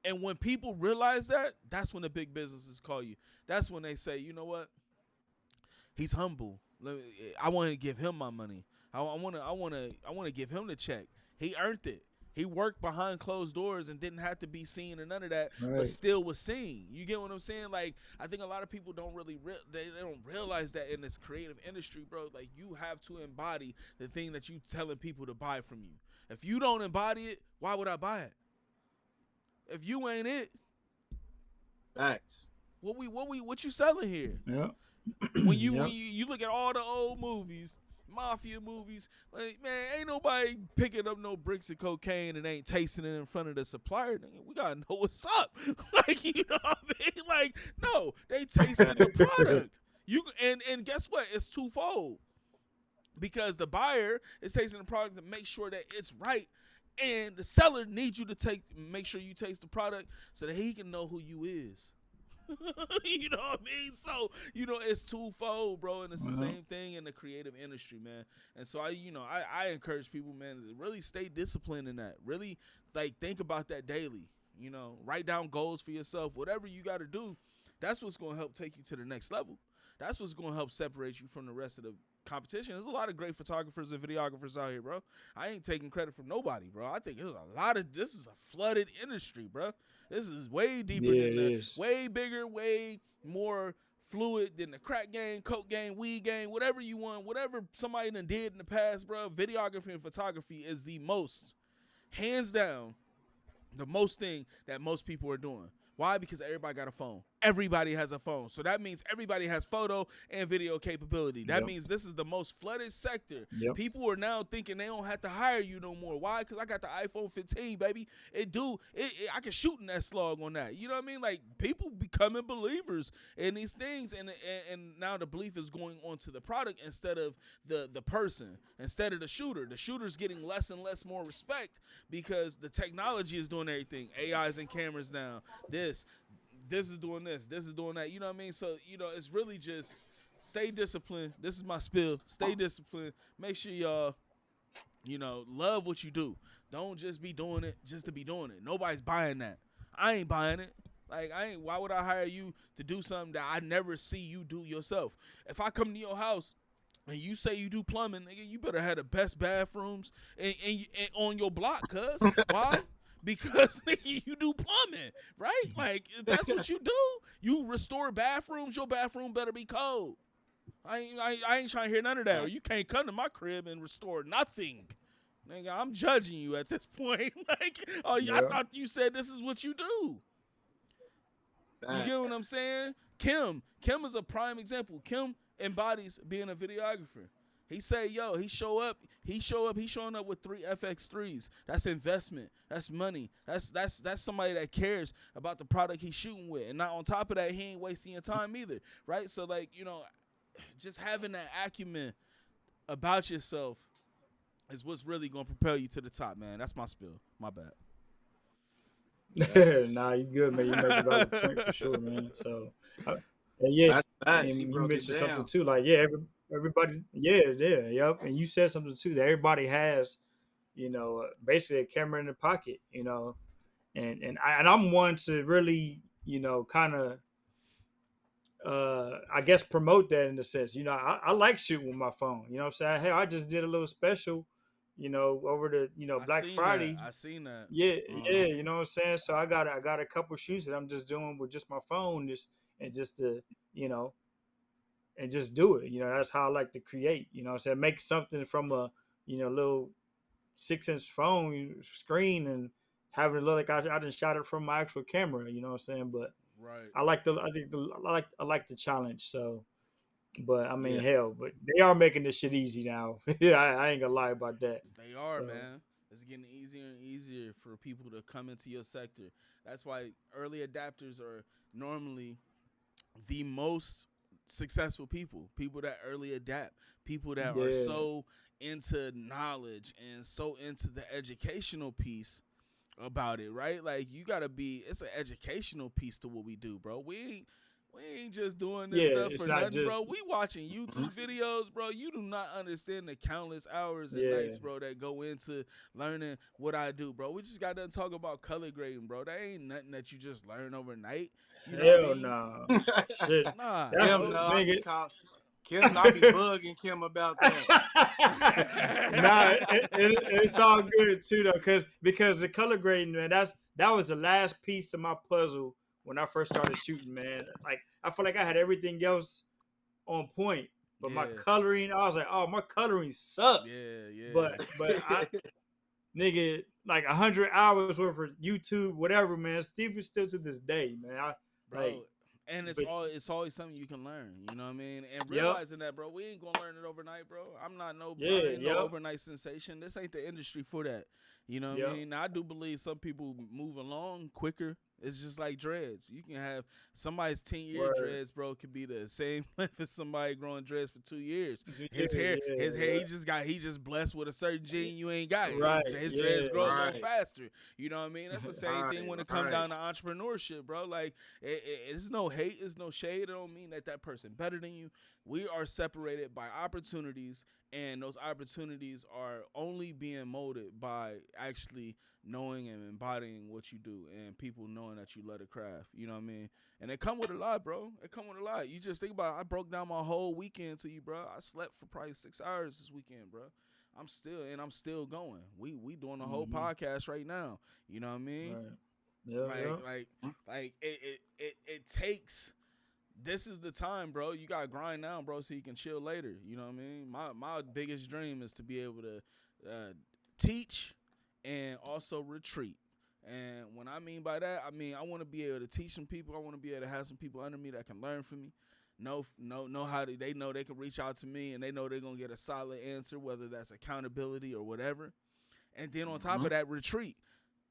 And when people realize that, that's when the big businesses call you. That's when they say, you know what? He's humble. I want to give him my money. I want to give him the check. He earned it. He worked behind closed doors and didn't have to be seen and none of that, but still was seen. You get what I'm saying? Like, I think a lot of people don't really they don't realize that in this creative industry, bro. Like, you have to embody the thing that you telling people to buy from you. If you don't embody it, why would I buy it? If you ain't it, facts. What you selling here? Yeah. When you look at all the old movies, mafia movies, like, man, ain't nobody picking up no bricks of cocaine and ain't tasting it in front of the supplier. We gotta know what's up. Like, you know what I mean? Like, no, they tasting the product. And guess what? It's twofold. Because the buyer is tasting the product to make sure that it's right, and the seller needs you to make sure you taste the product so that he can know who you is. You know what I mean? So, it's twofold, bro, and it's the same thing in the creative industry, man. And so I encourage people, man, to really stay disciplined in that. Really, like, think about that daily. Write down goals for yourself. Whatever you got to do, that's what's going to help take you to the next level. That's what's going to help separate you from the rest of the competition. There's a lot of great photographers and videographers out here, bro. I ain't taking credit from nobody, bro. I think this is a flooded industry, bro. This is way deeper than that. Way bigger, way more fluid than the crack game, coke game, weed game, whatever you want, whatever somebody done did in the past, bro. Videography and photography is the most, hands down, the most thing that most people are doing. Why? Because everybody got a phone. Everybody has a phone. So that means everybody has photo and video capability. That means this is the most flooded sector. People are now thinking they don't have to hire you no more. Why? Because I got the iPhone 15, baby. I can shoot in that slug on that. You know what I mean? Like, people becoming believers in these things, and now the belief is going on to the product instead of the person, instead of the shooter. The shooter's getting less and less more respect because the technology is doing everything. AIs and cameras now. This is doing this is doing that. You know what I mean? So, it's really just stay disciplined. This is my spiel. Stay disciplined. Make sure y'all, love what you do. Don't just be doing it just to be doing it. Nobody's buying that. I ain't buying it. Like, why would I hire you to do something that I never see you do yourself? If I come to your house and you say you do plumbing, nigga, you better have the best bathrooms and on your block, cuz. Why? Because, nigga, you do plumbing, right? Like, if that's what you do. You restore bathrooms, your bathroom better be cold. I ain't trying to hear none of that. Or you can't come to my crib and restore nothing. Nigga, I'm judging you at this point. Like, I thought you said this is what you do. You get what I'm saying? Kim is a prime example. Kim embodies being a videographer. He say, yo, he showing up with 3 FX3s. That's investment. That's money. That's somebody that cares about the product he's shooting with. And not on top of that, he ain't wasting your time either. Right? So, like, just having that acumen about yourself is what's really gonna propel you to the top, man. That's my spill. My bad. Nah, you good, man. You make a valid point for sure, man. So, and you mentioned something too, like, everybody, yep. And you said something too, that everybody has, basically a camera in their pocket, and I'm one to really, kind of, I guess, promote that in a sense. I like shooting with my phone. You know what I'm saying? Hey, I just did a little special, over the Black Friday. I seen that. Yeah, you know what I'm saying. So I got a couple shoots that I'm just doing with just my phone, just to, and just do it. That's how I like to create. What I'm saying, make something from a little 6-inch phone screen and having it look like I just shot it from my actual camera. You know what I'm saying? But right. I like the challenge. So, but I mean, hell, but they are making this shit easy now. Yeah, I ain't gonna lie about that. They are, man. It's getting easier and easier for people to come into your sector. That's why early adapters are normally the most successful people that early adapt, people that are so into knowledge and so into the educational piece about it, right? Like, you gotta be, it's an educational piece to what we do, bro. We ain't just doing this Yeah, stuff it's for not nothing, just bro. We watching YouTube videos, bro. You do not understand the countless hours and yeah. nights, bro, that go into learning what I do, bro. We just got to talk about color grading, bro. That ain't nothing that you just learn overnight. You know what I Hell mean? no. Shit. Nah, That's Kim, the bro. no, I be nigga. call Kim. I be bugging Kim about that. Nah, it's all good too though, because the color grading, man, that was the last piece to my puzzle when I first started shooting, man. Like I feel like I had everything else on point, but my Yeah, coloring, I was like, oh, my coloring sucks. yeah, yeah. But I nigga, like 100 hours worth of YouTube, whatever, man. Steve is still to this day, man. I like, Bro, and but it's always something you can learn, you know what I mean? And yep, realizing that, bro, we ain't gonna learn it overnight, bro. yeah, I ain't no yep, overnight sensation. This ain't the industry for that. You know what I yep, mean? Now, I do believe some people move along quicker. It's just like dreads. You can have somebody's 10-year word. dreads, bro, could be the same length as somebody growing dreads for 2 years. 2 years, His yeah, hair, yeah. He just blessed with a certain gene you ain't got. Right, His dreads yeah, grow a little Right, faster. You know what I mean? That's the same thing right, when it comes right. down to entrepreneurship, bro. Like, it's no hate, it's no shade. It don't mean that person better than you. We are separated by opportunities, and those opportunities are only being molded by actually knowing and embodying what you do, and people knowing that you love the craft. You know what I mean? And it come with a lot, bro. It come with a lot. You just think about it. I broke down my whole weekend to you, bro. I slept for probably 6 hours this weekend, bro. I'm still going. We doing a whole mm-hmm. podcast right now. You know what I mean? Right, yeah, Like, yeah, it takes. This is the time, bro. You gotta grind now, bro, so you can chill later. You know what I mean? My biggest dream is to be able to teach and also retreat. And when I mean by that, I mean I want to be able to teach some people. I want to be able to have some people under me that can learn from me. Know how they know they can reach out to me, and they know they're gonna get a solid answer, whether that's accountability or whatever. And then on top of that, retreat.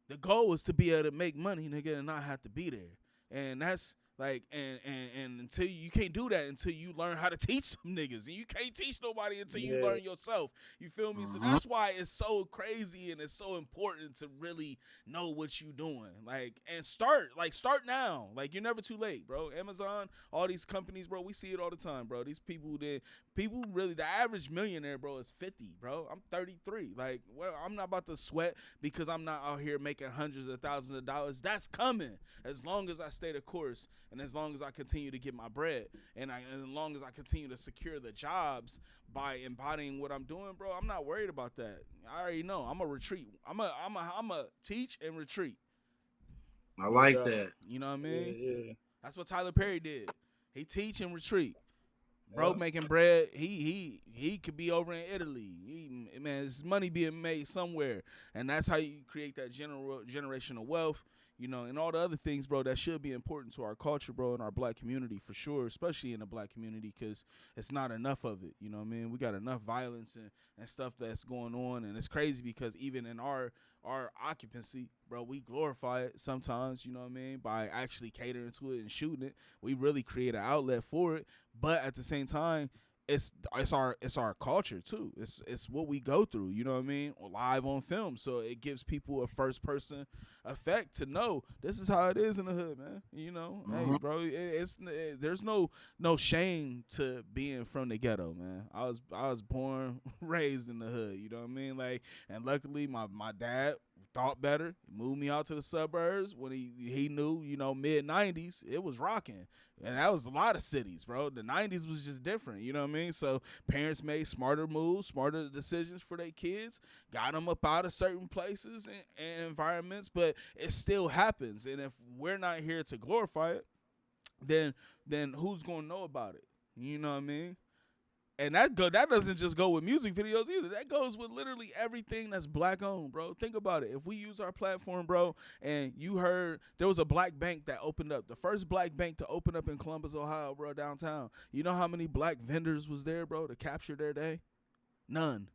The goal is to be able to make money, nigga, and not have to be there. And that's like, and until you can't do that until you learn how to teach some niggas, and you can't teach nobody until you yeah. learn yourself. You feel me? So that's why it's so crazy and it's so important to really know what you doing. Like, and start now. Like, you're never too late, bro. Amazon, all these companies, bro, we see it all the time, bro. These people really, the average millionaire, bro, is 50, bro. I'm 33. Like, well, I'm not about to sweat because I'm not out here making hundreds of thousands of dollars. That's coming as long as I stay the course, and as long as I continue to get my bread, and as long as I continue to secure the jobs by embodying what I'm doing, bro. I'm not worried about that. I already know. I'm a retreat. I'm a teach and retreat. I No like doubt. that. You know what I Yeah, mean? yeah, That's what Tyler Perry did. He teach and retreat. Bro, yeah. making bread, he could be over in Italy. Man, his money being made somewhere, and that's how you create that generational wealth, you know, and all the other things, bro, that should be important to our culture, bro, and our black community for sure, especially in the black community, because it's not enough of it. You know what I mean? We got enough violence and stuff that's going on, and it's crazy because even in our occupancy, bro, we glorify it sometimes, you know what I mean, by actually catering to it and shooting it. We really create an outlet for it, but at the same time, it's our culture too. It's what we go through, you know what I mean, live on film. So it gives people a first person effect to know this is how it is in the hood, man. You know, hey, bro, there's no shame to being from the ghetto, man. I was born raised in the hood, you know what I mean, like, and luckily my dad thought better, moved me out to the suburbs when he knew, you know, mid-90s, it was rocking. And that was a lot of cities, bro. The 90s was just different, you know what I mean? So parents made smarter moves, smarter decisions for their kids, got them up out of certain places and environments, but it still happens. And if we're not here to glorify it, then who's going to know about it? You know what I mean? And that doesn't just go with music videos either. That goes with literally everything that's black owned, bro. Think about it. If we use our platform, bro, and you heard there was a black bank that opened up, the first black bank to open up in Columbus, Ohio, bro, downtown. You know how many black vendors was there, bro, to capture their day? None.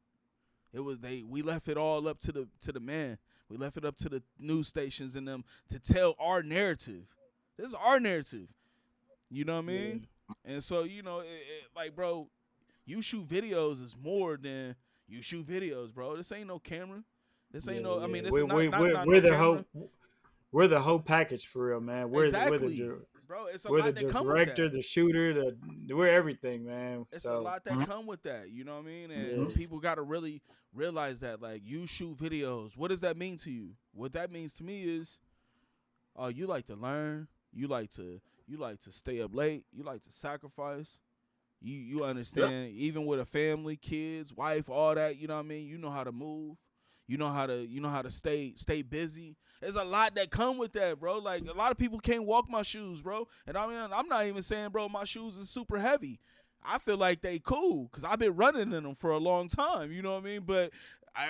We left it all up to the man. We left it up to the news stations and them to tell our narrative. This is our narrative. You know what I mean? Yeah. And so, you know, like, bro, you shoot videos is more than you shoot videos, bro. This ain't no camera. This ain't no. I mean, it's not no We're the camera. whole package for real, man. We're Exactly. the bro, it's a We're the lot that come with director, that. the shooter, we're everything, man. It's a So lot that come with that. You know what I mean? And yeah, people got to really realize that. Like, you shoot videos. What does that mean to you? What that means to me is, oh, you like to learn. You like to stay up late. You like to sacrifice. You yep. understand, even with a family, kids, wife, all that, you know what I mean? You know how to move. You know how to stay busy. There's a lot that come with that, bro. Like, a lot of people can't walk my shoes, bro. And I mean, I'm not even saying, bro, my shoes is super heavy. I feel like they cool because I've been running in them for a long time. You know what I mean? But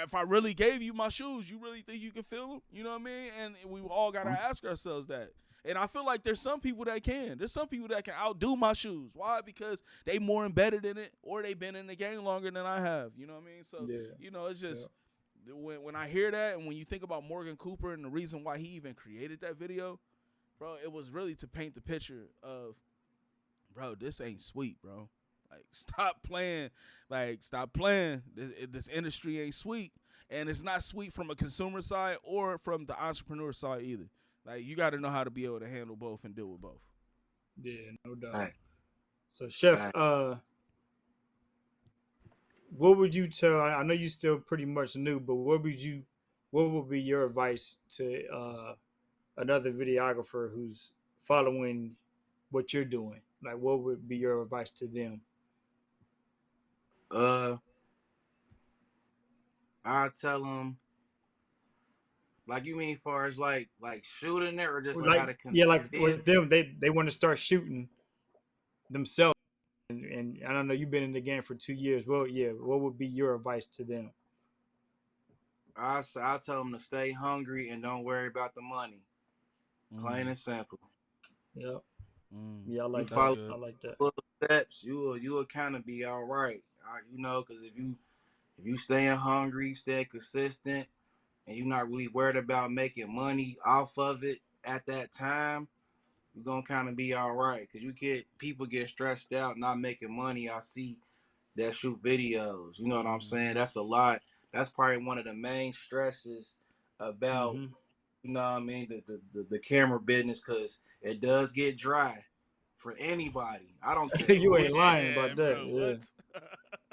if I really gave you my shoes, you really think you can feel them? You know what I mean? And we all gotta ask ourselves that. And I feel like there's some people that can. There's some people that can outdo my shoes. Why? Because they more embedded in it, or they been in the game longer than I have. You know what I mean? So, Yeah, it's yeah. just when I hear that, and when you think about Morgan Cooper and the reason why he even created that video, bro, it was really to paint the picture of, bro, this ain't sweet, bro. Like, stop playing. Like, stop playing. This industry ain't sweet. And it's not sweet from a consumer side or from the entrepreneur side either. Like, you got to know how to be able to handle both and deal with both. Yeah, no doubt. Right. So, Chef, Right. what would you tell? I know you still pretty much new, but what would be your advice to another videographer who's following what you're doing? Like, what would be your advice to them? Uh, I tell them, like, you mean far as like shooting it, or just like how Like, to yeah, like convince? with them, they want to start shooting themselves, and I don't know. You've been in the game for 2 years. Well, yeah, what would be your advice to them? I tell them to stay hungry and don't worry about the money. Plain Mm, and simple. Yep. mm. Yeah, I You like That's that. follow I good. like that. little steps, you will kind of be all right. Because if you staying hungry, stay consistent, and you're not really worried about making money off of it at that time, you're gonna kind of be all right. Cause people get stressed out not making money. I see that shoot videos. You know what I'm saying? Mm-hmm. That's a lot. That's probably one of the main stresses about, Hmm. you know what I mean, the camera business, because it does get dry for anybody. I don't care You who it ain't lying about Yeah, that. bro. Yeah. What?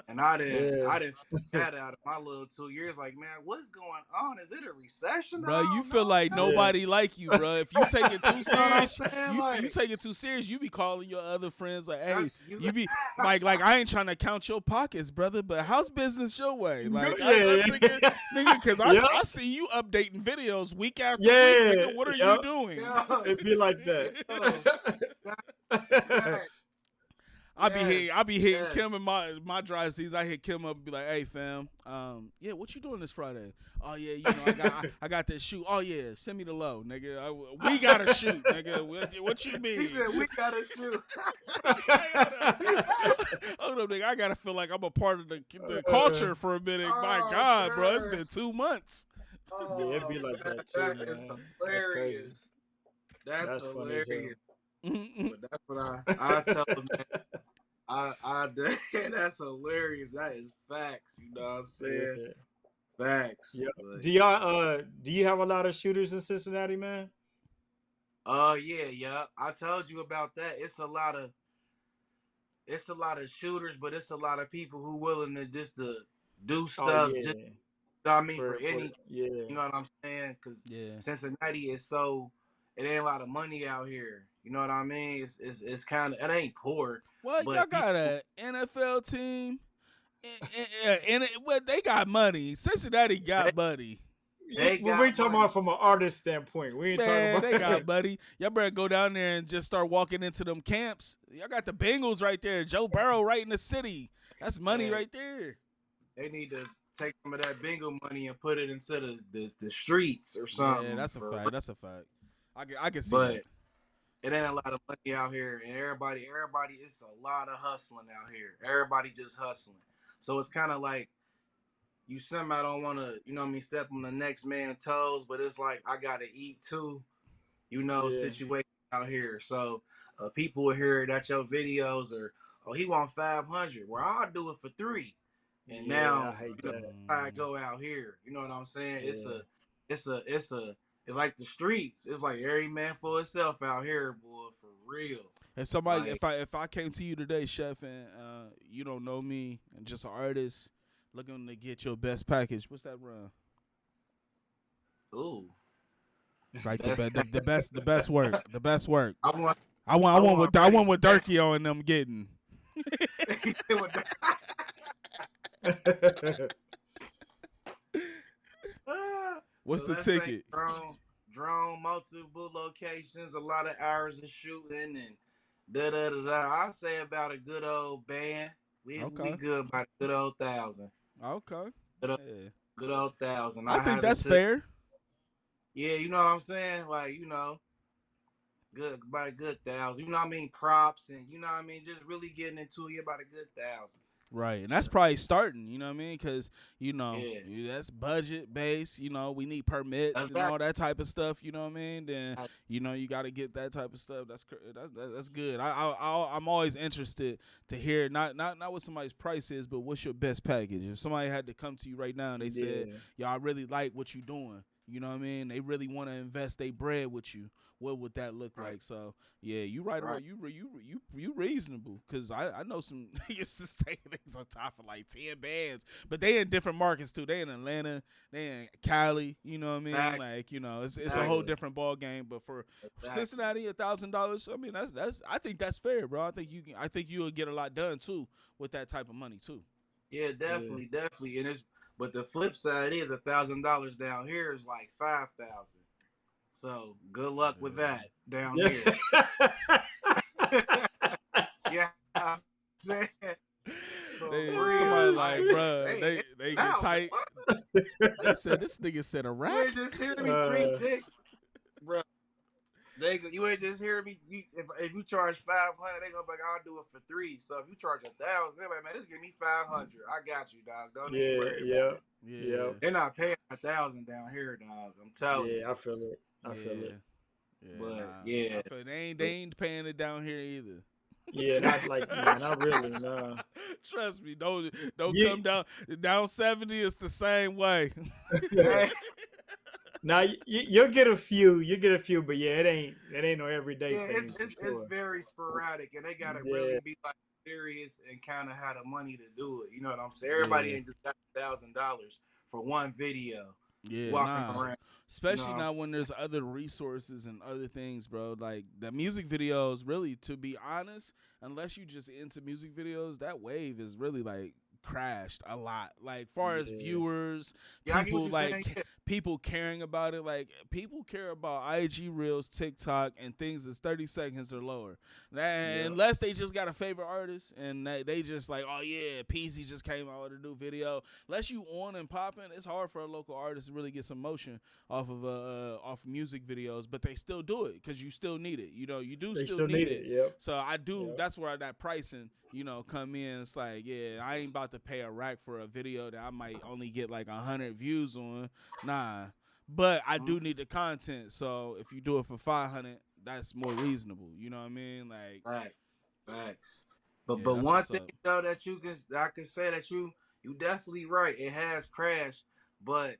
and I didn't Yeah. I didn't figure that out in my little 2 years. Like, man, what's going on? Is it a recession that Bro, I you don't feel know like about? Yeah. nobody like you, bro. If you take it too You know what I'm serious, saying? you Like, take it too serious, you be calling your other friends like, I, hey, you you be like I ain't trying to count your pockets, brother, but how's business your way? Like, I Yeah. nigga, cause Yep. I see you updating videos week after week, Yeah. nigga. What are you Yep. doing? yo, It'd be like that. yo, that, that, I yes, be hitting yes. Kim in my dry season. I hit Kim up and be like, "Hey fam, yeah, what you doing this Friday? Oh yeah, I got this shoot. Oh yeah, send me the low, nigga. We gotta shoot, nigga. What you He mean? said we gotta shoot. Hold up, nigga. I gotta feel like I'm a part of the Uh, culture for a minute. My Oh God, bro, it's man. been 2 months. yeah, it'd Oh be like man, that too, that is man. That's crazy. hilarious. That's That's funny as hell. hilarious. But that's what I tell them, man. I that's hilarious. That is facts. You know what I'm saying? Yeah. Facts. Yeah. But Do you have a lot of shooters in Cincinnati, man? yeah, yeah. I told you about that. It's a lot of shooters, but it's a lot of people who willing to do Oh stuff just, yeah. I mean, for For any, yeah. you know what I'm saying? Because Yeah. Cincinnati is it ain't a lot of money out here. You know what I mean? It's kind of, it ain't poor, Well, y'all but got people, a NFL team, and well, they got money. Cincinnati they, got money. they We got talking money. about from an artist standpoint. We ain't talking Man, about they got buddy. Y'all better go down there and just start walking into them camps. Y'all got the Bengals right there. Joe Burrow right in the city. That's money Hey, right there. they need to take some of that bingo money and put it into the streets or Yeah, something that's a for real. fact. That's a fact. I can see But that. it ain't a lot of money out here, and everybody, it's a lot of hustling out here. Everybody just hustling. So it's kind of like you somehow don't want to, you know what I mean, step on the next man's toes, but it's like I gotta eat too, yeah. situation out here. So people will hear that your videos are, oh, he want 500, well, I'll do it for 3. And Yeah, now, I hate you know, that. I Mm, go out here. You know what I'm saying? It's Yeah. a, it's a, it's a. it's like the streets. It's like every man for himself out here, boy, for real. If somebody, Like, if I came to you today, chef, and you don't know me and just an artist looking to get your best package, what's that run? ooh, Like that's the best work, the best work. I want I I want want what I Brady want what Durkee on them getting. What's So the let's say ticket? drone, multiple locations, a lot of hours of shooting, and da da da da. I say about a good old band. We Okay, good about a good old 1,000. okay, Good old, yeah. good old 1,000. I I think haven't that's took. fair. Yeah, you know what I'm saying? Like, good by a good 1,000. You know what I mean? Props and you know what I mean? Just really getting into it about a good 1,000. Right, and that's So probably starting. You know what I mean? Because yeah, that's budget based. We need permits and exactly. all that type of stuff. You know what I mean? Then you got to get that type of stuff. That's good. I'm always interested to hear not what somebody's price is, but what's your best package. If somebody had to come to you right now and they said, Yeah. "Yo, I really like what you're doing." You know what I mean? They really want to invest their bread with you. What would that look Right, like? So yeah, you right away. right. You reasonable because I know some niggas is taking things on top of like 10 bands, but they in different markets too. They in Atlanta, they in Cali. You know what I mean? Exactly. Like it's a whole Exactly. different ball game. But for Exactly. Cincinnati, $1,000. I mean that's I think that's fair, bro. I think you'll get a lot done too with that type of money too. Yeah, Yeah. definitely, definitely. And it's but the flip side is $1,000 down here is like 5,000. So good luck with that down Yeah. here. Yeah, I'm saying for Somebody real. like, Like, bruh, hey, they get 1,000. tight. What? They said this nigga said a You ain't rack. just hear me uh, bro. You ain't just hear me. If you charge 500, they gonna be like, I'll do it for 3. So if you charge 1,000, they're like, man, just give me 500. I got you, dog. Don't even yeah. worry about Yeah. it. Yeah. Yeah, They're not paying 1,000 down here, dog. I'm telling you. Yeah. I feel it. I feel yeah, it. yeah. But Nah, I yeah, feel they but ain't paying it down here either. Yeah. Not like, nah, not really. Nah. Trust me, don't You come down 70. It's the same way. now you'll get a few. You get a few, but yeah, it ain't no everyday yeah, thing for it's sure. very sporadic, and they gotta Yeah. really be like serious and kind of have the money to do it. You know what I'm saying? Everybody Yeah, ain't just got $1,000 for one video yeah, walking nah. around. You know Especially what I'm now when there's other resources and other things, bro. Like the music videos, really, to be honest, unless you just into music videos, that wave is really like crashed a lot. Like far as Yeah. viewers, Yeah, I get what people you're saying. like Yeah, people caring about it. Like people care about IG reels, TikTok, and things that's 30 seconds or lower. Yeah. Unless they just got a favorite artist and they just like, oh yeah, Peasy just came out with a new video. Unless you on and popping, it's hard for a local artist to really get some motion off music videos, but they still do it because you still need it. You do They still still need need it. it. Yep. So I do. Yep. That's where that pricing, come in. It's like, yeah, I ain't about to pay a rack for a video that I might only get like 100 views on. Nah, but I mm-hmm. do need the content. So if you do it for 500, that's more reasonable. You know what I mean? Like, Facts, facts. yeah, But that's one what's thing up. that I can say that you definitely right. It has crashed, but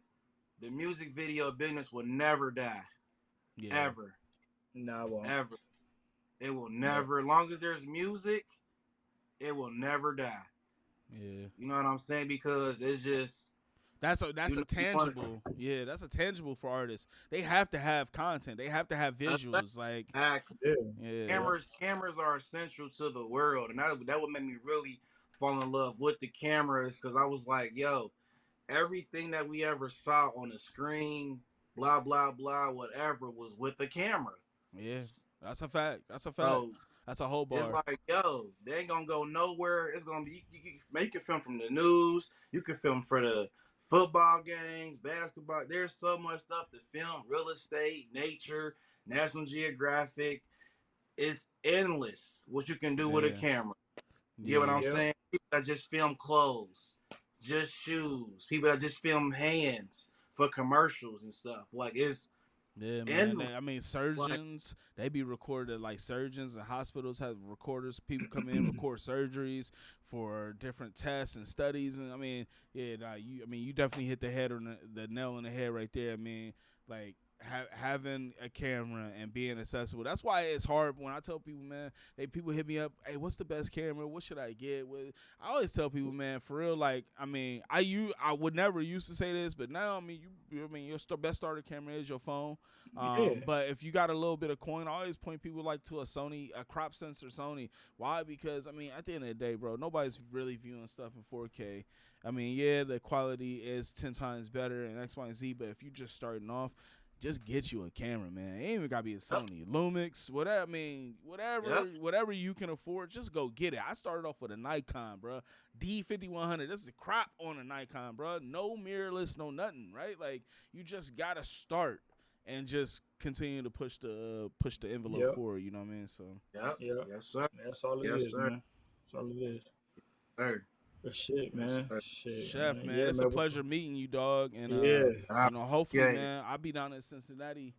the music video business will never die, Yeah, ever, Nah, I won't. ever. It will Yep. never. As long as there's music, it will never die. yeah. You know what I'm saying? Because it's just That's a you want tangible. Yeah, that's a tangible for artists. They have to have content. They have to have to visuals. Like, act. Yeah. yeah, Yep. Cameras are essential to the world, and that would make me really fall in love with the cameras because I was like, yo, everything that we ever saw on the screen, blah blah blah, whatever, was with the camera. yeah. That's a fact. That's a fact. So That's a whole it's bar. like, yo, they ain't gonna go nowhere. It's gonna be you can make a film from the news. You can film for the football games, basketball. There's so much stuff to film. Real estate, nature, National Geographic. It's endless what you can do with a Yeah, camera. Get what yeah, I'm Yep. saying? People that just film clothes, just shoes. People that just film hands for commercials and stuff. Like it's yeah, man. endless. I mean, Like surgeons, they be recorded like surgeons and hospitals have recorders. People come in, record surgeries for different tests and studies. And I mean, yeah, nah, you definitely hit the nail on the head right there. I mean, like having a camera and being accessible. That's why it's hard when I tell people, man. People hit me up, hey, what's the best camera? What should I get? I always tell people, man, for real. Like, I mean, I would never used to say this, but now, I mean, your best starter camera is your phone. Yeah. But if you got a little bit of coin, I always point people like to a crop sensor Sony. Why? Because I mean, at the end of the day, bro, nobody's really viewing stuff in 4K. I mean, yeah, the quality is 10 times better and X, Y, and Z. But if you're just starting off, just get you a camera, man. It ain't even gotta be a Sony, Lumix, whatever. I mean, whatever you can afford, just go get it. I started off with a Nikon, bro, D5100. This is a crop on a Nikon, bro. No mirrorless, no nothing, right? Like, you just gotta start and just continue to push the envelope forward. You know what I mean? So. Yep. Yep. Yes, sir. That's all it Yes, is, sir. man. That's all it is. Sir. But shit, Yes, man. sir. Shit, Chef, man, Yeah, it's a man. pleasure meeting you, dog. And Yeah. hopefully, Yeah. man, I'll be down in Cincinnati.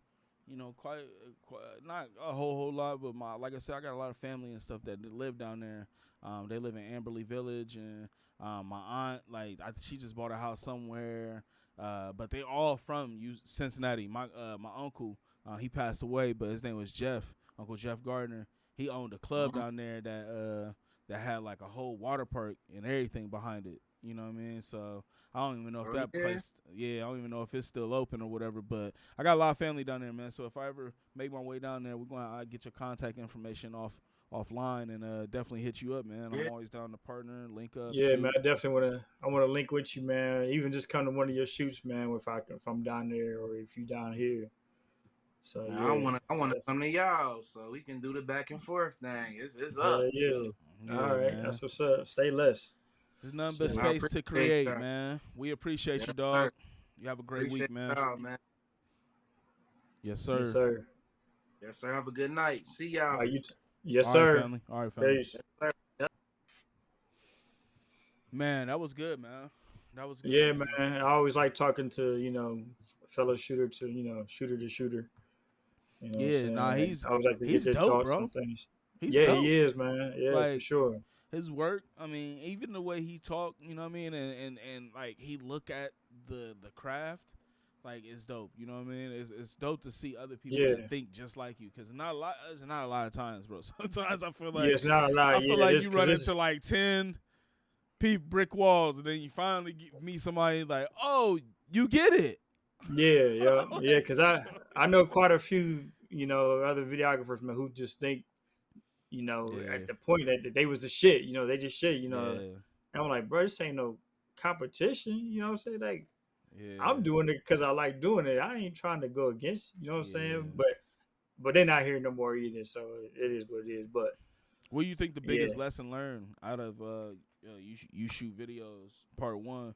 Quite not a whole lot, but like I said, I got a lot of family and stuff that live down there. They live in Amberley Village, and my aunt, she just bought a house somewhere. But they all from Cincinnati. My uncle, he passed away, but his name was Jeff, Uncle Jeff Gardner. He owned a club down there that had like a whole water park and everything behind it. You know what I mean? So I don't even know if that place, I don't even know if it's still open or whatever. But I got a lot of family down there, man. So if I ever make my way down there, I get your contact information offline and definitely hit you up, man. I'm always down to partner, link up. Yeah, shoot. man. I definitely wanna link with you, man. Even just come to one of your shoots, man. If I'm down there or if you down here. So Man, yeah. I wanna come to y'all so we can do the back and forth thing. It's Hell up. yeah. Shoot. All Yeah, right. man. That's what's up. Stay less. There's nothing but Shit. I space to appreciate create, that. man. We appreciate Yes, you, sir. dog. You have a great Appreciate week, man. y'all, man. Yes, Yes, sir. sir. Yes, sir. Have a good night. See All y'all. right, yes, All right, sir. family. All right, family. Peace. Yes, sir. Man, that was good, man. That was good, Yeah, man. man. I always like talking to, fellow shooter to, shooter to shooter. You know what I'm Yeah, saying? nah, I always like to get he's their dope, thoughts bro. on things. He's Yeah, dope. he is, man. Yeah, for Like, sure. his work, I mean, even the way he talk, you know what I mean, and like he look at the craft, like, it's dope. You know what I mean? It's dope to see other people Yeah. that think just like you, because it's not a lot of times, bro. Sometimes Yeah, it's not a lot. I feel Yeah, like this you because run it's into like 10 brick walls, and then you finally meet somebody like, oh, you get it. yeah. Because I know quite a few, other videographers, man, who just think, Yeah, at the point that they was the shit. They just shit. yeah, And I'm like, bro, this ain't no competition. You know what I'm saying? Like, I'm yeah, doing it because I like doing it. I ain't trying to go against. You know what I'm saying? yeah. But they're not here no more either. So it is what it is. But What do you think the yeah, biggest lesson learned out of you shoot videos part one?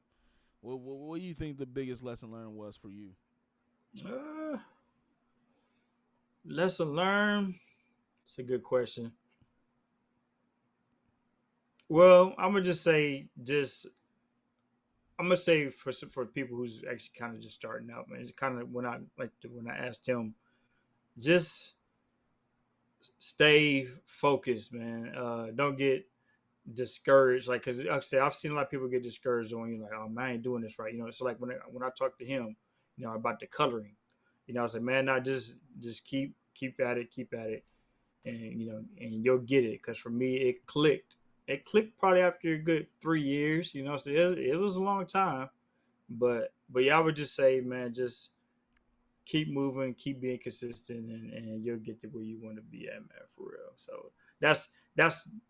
What do you think the biggest lesson learned was for you? uh, lesson learned. It's a good question. Well, I'm gonna say for people who's actually kind of just starting out, man. It's kind of when I asked him, just stay focused, man. Don't get discouraged, like, because like I said, I've seen a lot of people get discouraged when you're like, oh man, I ain't doing this right. So like when I talked to him, about the coloring, I was like, man, I just keep at it, and and you'll get it. Because for me, it clicked. It clicked probably after a good 3 years. So it was a long time, but yeah, I would just say, man, just keep moving, keep being consistent, and you'll get to where you want to be at, man, for real. So that's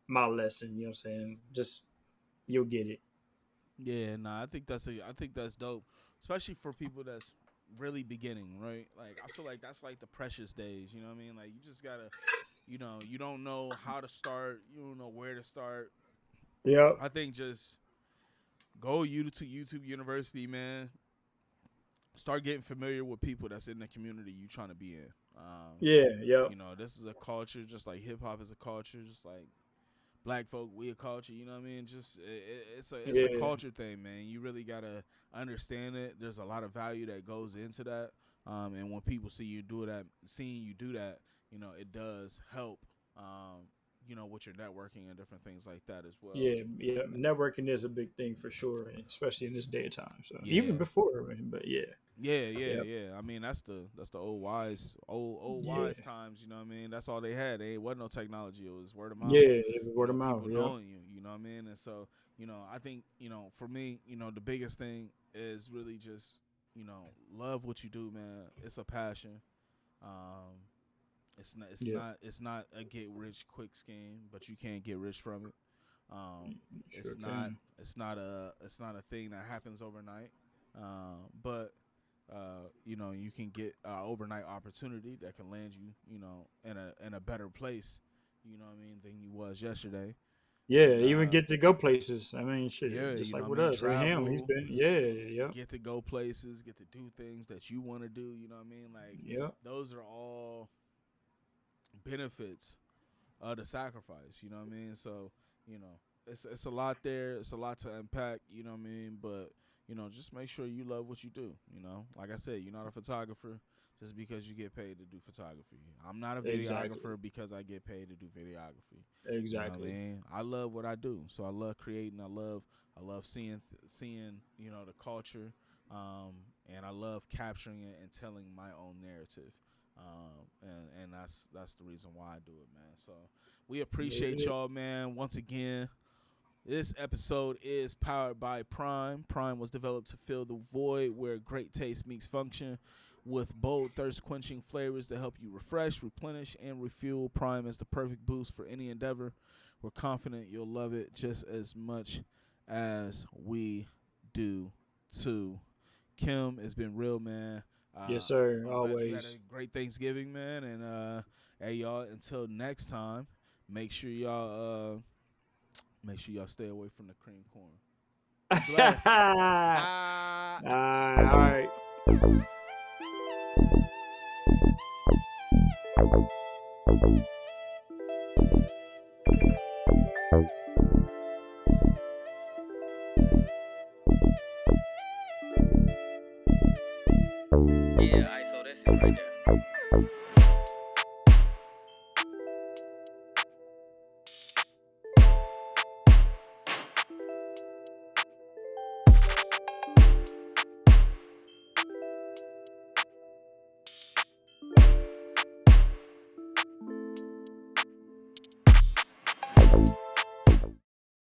my lesson. You know what I'm saying? Just you'll get it. Yeah, nah, I think that's dope, especially for people that's really beginning, right? Like, I feel like that's like the precious days. You know what I mean? Like, you just gotta, you don't know how to start, you don't know where to start. Yep. I think just go to YouTube University, man. Start getting familiar with people that's in the community you trying to be in. Yeah. Yep. This is a culture, just like hip hop is a culture, just like black folk, we a culture. You know what I mean? Just it's a Yeah. culture thing, man. You really gotta understand it. There's a lot of value that goes into that, and when people seeing you do that, it does help. with your networking and different things like that as well. Yeah, yeah. Networking is a big thing for sure, especially in this day and time. So even Yeah. before, but yeah, Yeah. yep, I mean, that's the old yeah, wise times. You know what I mean? That's all they had. They wasn't no technology. It was word of yeah. mouth. It was word of mouth. People Yep. knowing you. You know what I mean? And so, I think for me, the biggest thing is really just love what you do, man. It's a passion. Um, it's not. It's Yep. not. It's not a get rich quick scheme, but you can't get rich from it. Um, Sure it's not. can. It's not a. It's not a thing that happens overnight. But you can get overnight opportunity that can land you, in a better place. You know what I mean than you was yesterday. Yeah, And even get to go places. I mean, yeah, shit, just you know like what I with mean. us, with him, he's Travel, been. Yeah, yep, get to go places, get to do things that you want to do. You know what I mean? Like yep. those are all benefits the sacrifice. You know what I mean? So it's a lot there. It's a lot to unpack. You know what I mean? But just make sure you love what you do. Like I said, you're not a photographer just because you get paid to do photography. I'm not a Exactly, videographer because I get paid to do videography. You know what I exactly. mean? I love what I do, so I love creating. I love seeing the culture, and I love capturing it and telling my own narrative. And that's the reason why I do it, man. So we appreciate Yeah, y'all, man. Once again, this episode is powered by Prime. Prime was developed to fill the void where great taste meets function. With bold, thirst-quenching flavors that help you refresh, replenish, and refuel, Prime is the perfect boost for any endeavor. We're confident you'll love it just as much as we do, too. Kim, it's been real, man. yes, sir. I'm glad you had Always. a great Thanksgiving, man. And hey, y'all, until next time, make sure y'all stay away from the cream corn. Be blessed. All right. Yeah, alright, so that's it right there.